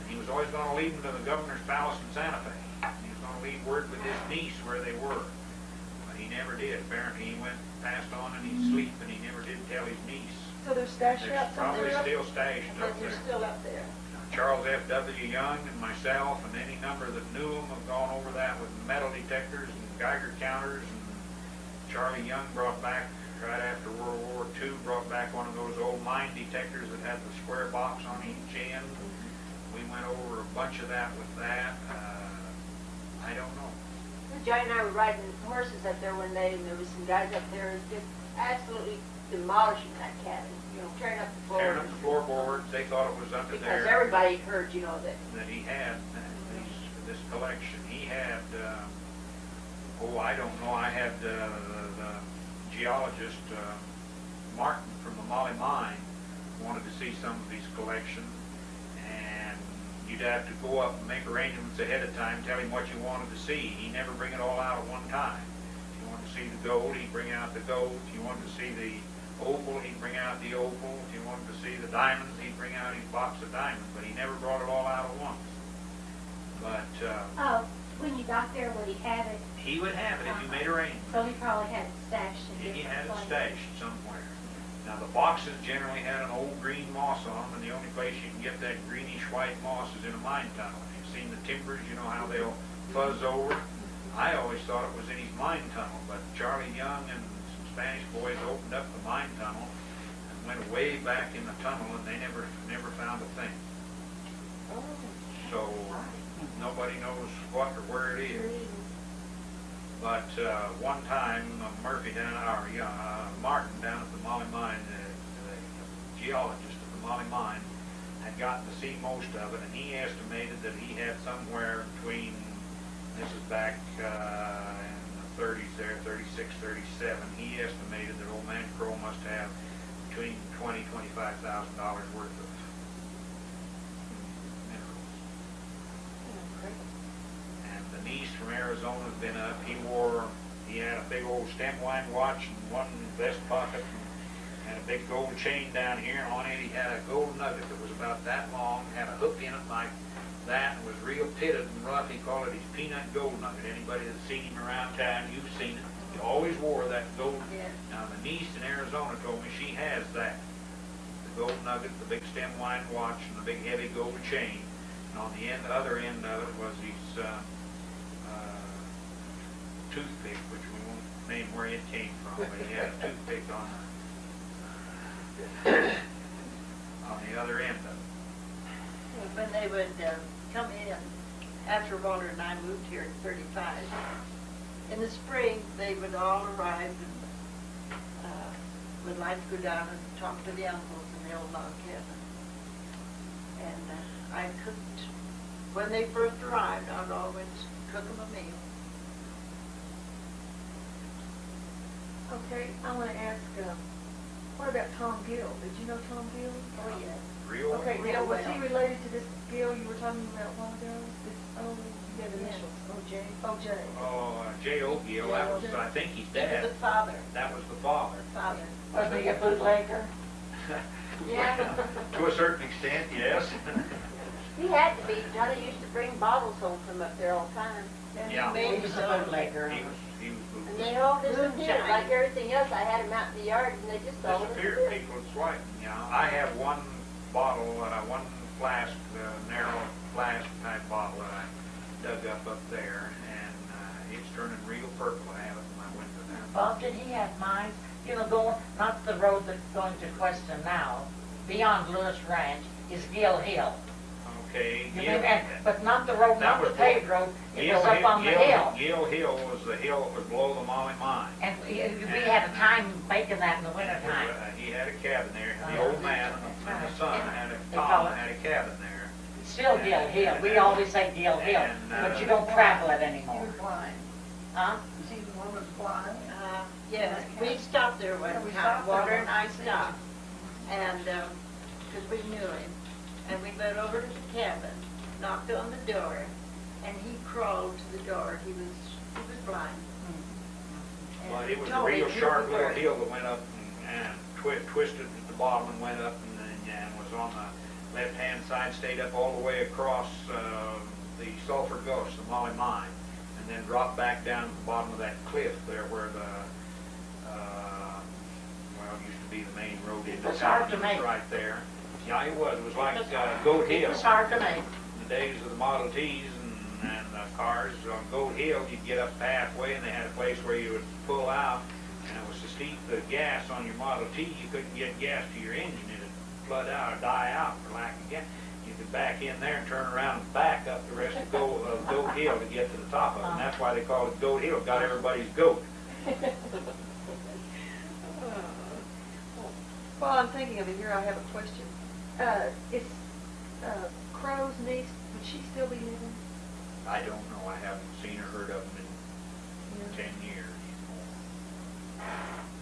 S1: He was always going to leave them to the governor's palace in Santa Fe. He was going to leave word with his niece where they were. But he never did. Apparently he passed on in his sleep, and he never did tell his niece.
S2: So they're stashed
S1: They're
S2: out
S1: probably
S2: somewhere?
S1: still stashed
S3: But
S1: up
S3: they're
S1: there.
S3: still up there.
S1: Charles F. W. Young and myself and any number that knew him have gone over that with metal detectors and Geiger counters. And Charlie Young brought back, right after World War II, brought back one of those old mine detectors that had the square box on each end. We went over a bunch of that with that. I don't know.
S9: Johnny and I were riding horses up there one day, and there was some guys up there just absolutely demolishing that cabin. You know, tearing up the floor.
S1: Tearing up the floorboards, they thought it was under
S9: Because
S1: there.
S9: everybody heard, you know, that.
S1: That he had this collection. He had, I don't know, I had the geologist, Martin from the Molly Mine, wanted to see some of his collection, and you'd have to go up and make arrangements ahead of time, tell him what you wanted to see. He never bring it all out at one time. If you wanted to see the gold, he'd bring out the gold. If you wanted to see the opal, he'd bring out the opal. If you wanted to see the diamonds, he'd bring out his box of diamonds, but he never brought it all out at once. But
S4: Oh, when you got there, would he have it?
S1: he would have it if you made arrangements.
S4: So he probably had it stashed in
S1: He had
S4: different
S1: it
S4: places.
S1: stashed somewhere. Now the boxes generally had an old green moss on them, and the only place you can get that greenish white moss is in a mine tunnel. You've seen the timbers, you know how they'll fuzz over. I always thought it was in his mine tunnel, but Charlie Young and some Spanish boys opened up the mine tunnel and went way back in the tunnel, and they never found a thing. So nobody knows what or where it is. But one time, Martin down at the Molly Mine, the geologist at the Molly Mine, had gotten to see most of it, and he estimated that he had somewhere between, this is back in the 30s there, 36, 37, he estimated that old man Crow must have between $20,000 and $25,000 worth of minerals. And the niece from Arizona has been up. He had a big old stem wine watch in one vest pocket and a big gold chain down here, and on it he had a gold nugget that was about that long, had a hook in it like that, and was real pitted and rough. He called it his peanut gold nugget. Anybody that's seen him around town, you've seen it. He always wore that gold.
S6: Yeah.
S1: Now the niece in Arizona told me she has that. The gold nugget, the big stem wine watch, and the big heavy gold chain. And on the other end of it was his toothpick, which we won't name where it came from, but he had a toothpick on the other end of it.
S6: When they would come in, after Walter and I moved here in 35, in the spring, they would all arrive and would like to go down and talk to the uncles in the old log cabin. And I cooked, when they first arrived, I would always cook them a meal.
S2: Okay, I want to ask, what about Tom Gill? Did you know Tom Gill?
S6: Oh, yes.
S1: Real
S2: Okay,
S6: Real
S2: now, was
S6: well.
S2: he related to this Gill you were talking about a while ago? You have initials.
S6: O.J.
S2: O.J.
S1: J.O. Gill, that was, I think, his dad.
S6: The father.
S1: That was the father.
S6: Father.
S7: Was he a bootlegger?
S9: Yeah.
S1: To a certain extent, yes.
S9: He had to be. Johnny used to bring bottles home from up there all the time.
S6: And
S1: Yeah.
S6: he made
S7: He was
S6: his
S7: a
S6: own
S7: bootlegger.
S1: He was
S9: And they all disappeared.
S6: Moonshine.
S9: Like everything else, I had them out in the yard and they just all
S1: disappeared.
S9: disappeared.
S1: People would swipe them, you know. I have one bottle, one flask, narrow flask type bottle that I dug up there, and it's turning real purple. I have it in my window there.
S7: Bob, did he have mines? You know, going, not the road that's going to Queston now, beyond Lewis Ranch is Gill Hill.
S1: Okay.
S7: You
S1: Gill-
S7: mean, but not the road,
S1: That
S7: not the
S1: was
S7: paved road, it was up on the hill.
S1: Gill Hill was the hill that was below the Molly Mine.
S7: And we had a time making that in the winter time.
S1: He had a cabin there. The
S7: Oh.
S1: old man and the son had
S7: They call it-
S1: a cabin there.
S7: Still Gill Hill, we always say Gill Hill, but you don't travel it anymore.
S6: blind.
S7: Huh?
S6: See, the woman's blind. Yes, we stopped there one time, Walter and I stopped, and, because we knew him, and we went over to the cabin, knocked on the door, and he crawled to the door. He was blind. And
S1: Well,
S6: we
S1: it was a
S6: told him
S1: real
S6: who
S1: sharp
S6: we
S1: little
S6: were.
S1: hill that went up and twisted at the bottom and went up and was on the left-hand side, stayed up all the way across the Sulphur Gulch, the Molly Mine, and then dropped back down to the bottom of that cliff there where the, used to be the main road into
S7: It's
S1: town.
S7: hard to
S1: It was
S7: make.
S1: right there. Yeah, it was. It was like Goat
S7: It
S1: Hill.
S7: was hard to make.
S1: In the days of the Model Ts and the cars on Goat Hill, you'd get up halfway and they had a place where you would pull out, and it was so steep the gas on your Model T, you couldn't get gas to your engine. It'd flood out or die out for lack of gas. You could back in there and turn around and back up the rest of Goat Hill to get to the top of it. And that's why they call it Goat Hill. Got everybody's goat.
S2: While I'm thinking of it here, I have a question. Is Crow's niece, would she still be living?
S1: I don't know. I haven't seen or heard of them in 10 years.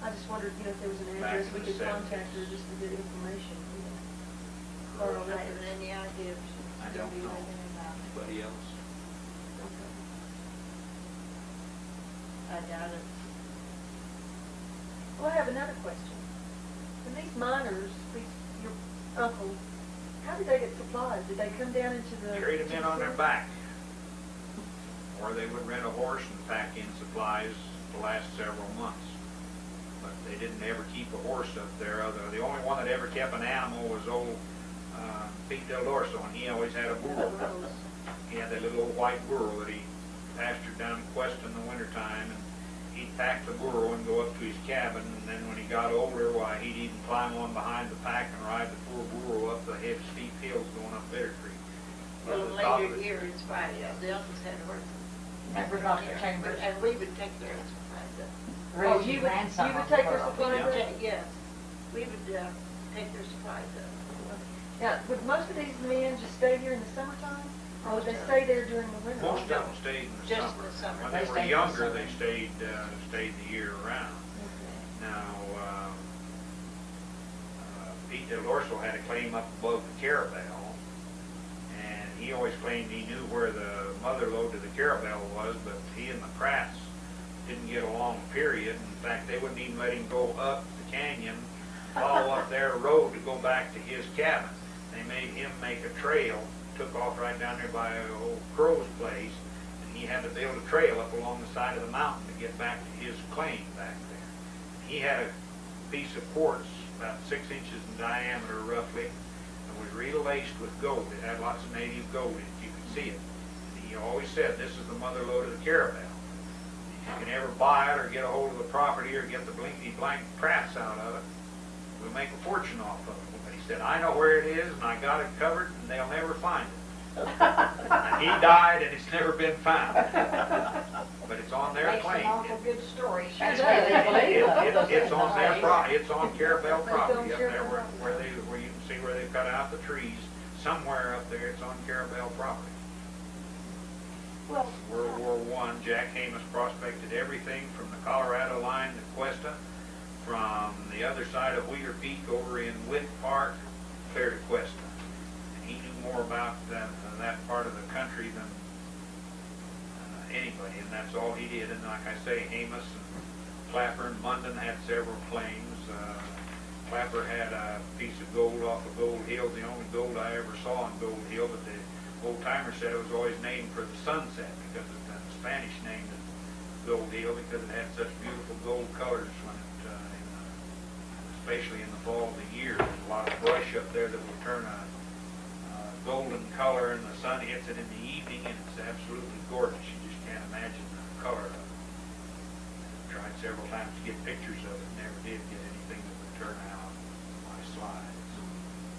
S2: I just wondered, if there was an
S1: Back
S2: address
S1: in
S2: we
S1: the
S2: could
S1: 70s.
S2: contact her just to get information. Or a
S6: I
S2: record.
S6: haven't any idea if she's
S1: I
S6: still
S1: don't
S6: be
S1: know.
S6: living or not.
S1: Anybody else?
S2: Okay.
S6: I doubt it.
S2: Well, I have another question. When these miners, your uncle, how did they get supplies? Did they come down into the...
S1: Carried them
S2: to
S1: in
S2: the
S1: on their
S2: city?
S1: back. Or they would rent a horse and pack in supplies the last several months. But they didn't ever keep a horse up there. The only one that ever kept an animal was old Pete Del Dorso, and he always had a burro. He had that little old white burro that he pastured down in Quest in the wintertime, and he'd pack the burro and go up to his cabin, and then when he got older, why, he'd even climb on behind the pack and ride the poor burro up the steep hills going up Bitter Creek.
S6: Well,
S1: the top of
S6: later
S1: it.
S6: years, right, the uncles had horses.
S7: Remember Dr. Chambers?
S6: And we would take their supplies up.
S2: Oh,
S7: Reggie
S2: you would,
S7: ran some
S2: you would
S7: of them
S2: take
S7: for
S2: their
S7: us.
S2: supplies up?
S6: Yes, we would take their supplies up.
S2: Now, would most of these men just stay here in the summertime? Or would they stay there during the winter?
S1: Most of them stayed in the
S6: Just
S1: summer.
S6: the summer.
S1: When
S7: They
S1: they were
S7: stayed in the
S1: younger,
S7: summer.
S1: they stayed the year round. Now, Pete Del Orso had a claim up above the Carabel, and he always claimed he knew where the mother lode to the Carabel was, but he and the Pratts didn't get along, period. In fact, they wouldn't even let him go up the canyon, follow up their road to go back to his cabin. They made him make a trail, took off right down there by old Crow's place, and he had to build a trail up along the side of the mountain to get back to his claim back there. He had a piece of quartz about 6 inches in diameter roughly, and was real laced with gold. It had lots of native gold in it. You could see it. And he always said, this is the mother lode of the Carabel. If you can ever buy it or get a hold of the property or get the blinky blank Pratts out of it, we'll make a fortune off of it. But he said, I know where it is, and I got it covered, and they'll never find it. And he died, and it's never been found. But it's on their
S10: Makes
S1: claim.
S10: an awful good story.
S7: That's where they believe it.
S1: It's on their it's on Carabel property up there
S2: Carabel
S1: where you can see where they've cut out the trees. Somewhere up there, it's on Carabel property.
S2: Well,
S1: World War I, Jack Hamus prospected everything from the Colorado line to Cuesta, from the other side of Wheeler Peak over in Witt Park, clear to Cuesta. And he knew more about that part of the country than anybody, and that's all he did. And like I say, Hamus and Clapper and Munden had several claims. Clapper had a piece of gold off of Gold Hill, the only gold I ever saw on Gold Hill, but the old-timers said it was always named for the sunset because the Spanish named it Gold Hill because it had such beautiful gold colors when it, especially in the fall of the year. There's a lot of brush up there that will turn a golden color, and the sun hits it in the evening, and it's absolutely gorgeous. You just can't imagine the color of it. I tried several times to get pictures of it, never did get anything that would turn out on my slides.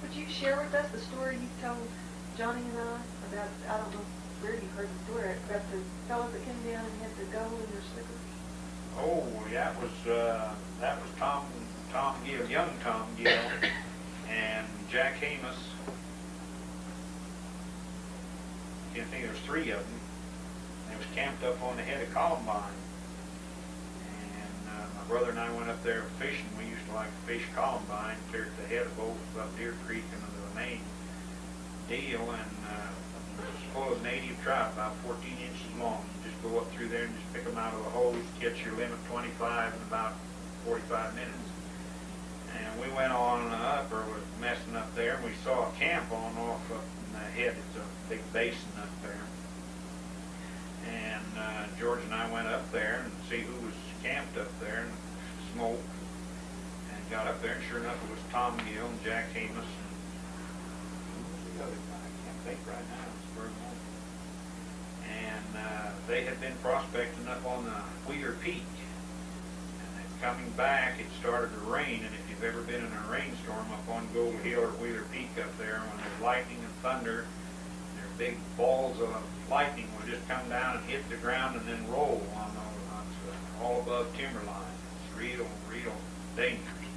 S2: would you share with us the story you told Johnny and I about, I don't know where you heard the story, about the fellow that came down and had the gold in their slippers?
S1: Oh, yeah, that was Tom Gill, young Tom Gill, and Jack Hamus. I think there was 3 of them. They was camped up on the head of Columbine. And my brother and I went up there fishing. We used to like to fish Columbine, clear at the head of both up Deer Creek and into the main deal. And it was full of native trout, about 14 inches long. You just go up through there and just pick them out of the holes, catch your limit 25 in about 45 minutes. And we went on up, or was messing up there, and we saw a camp on off up in the head. It's a big basin up there. And George and I went up there and see who was camped up there and smoked. And got up there, and sure enough, it was Tom Gill and Jack Hamus and who was the other guy? I can't think right now. It's very long. And they had been prospecting up on the Wheeler Peak. Coming back, it started to rain, and if you've ever been in a rainstorm up on Gold Hill or Wheeler Peak up there, when there's lightning and thunder, there are big balls of lightning will just come down and hit the ground and then roll on all above timberline. It's real, real dangerous.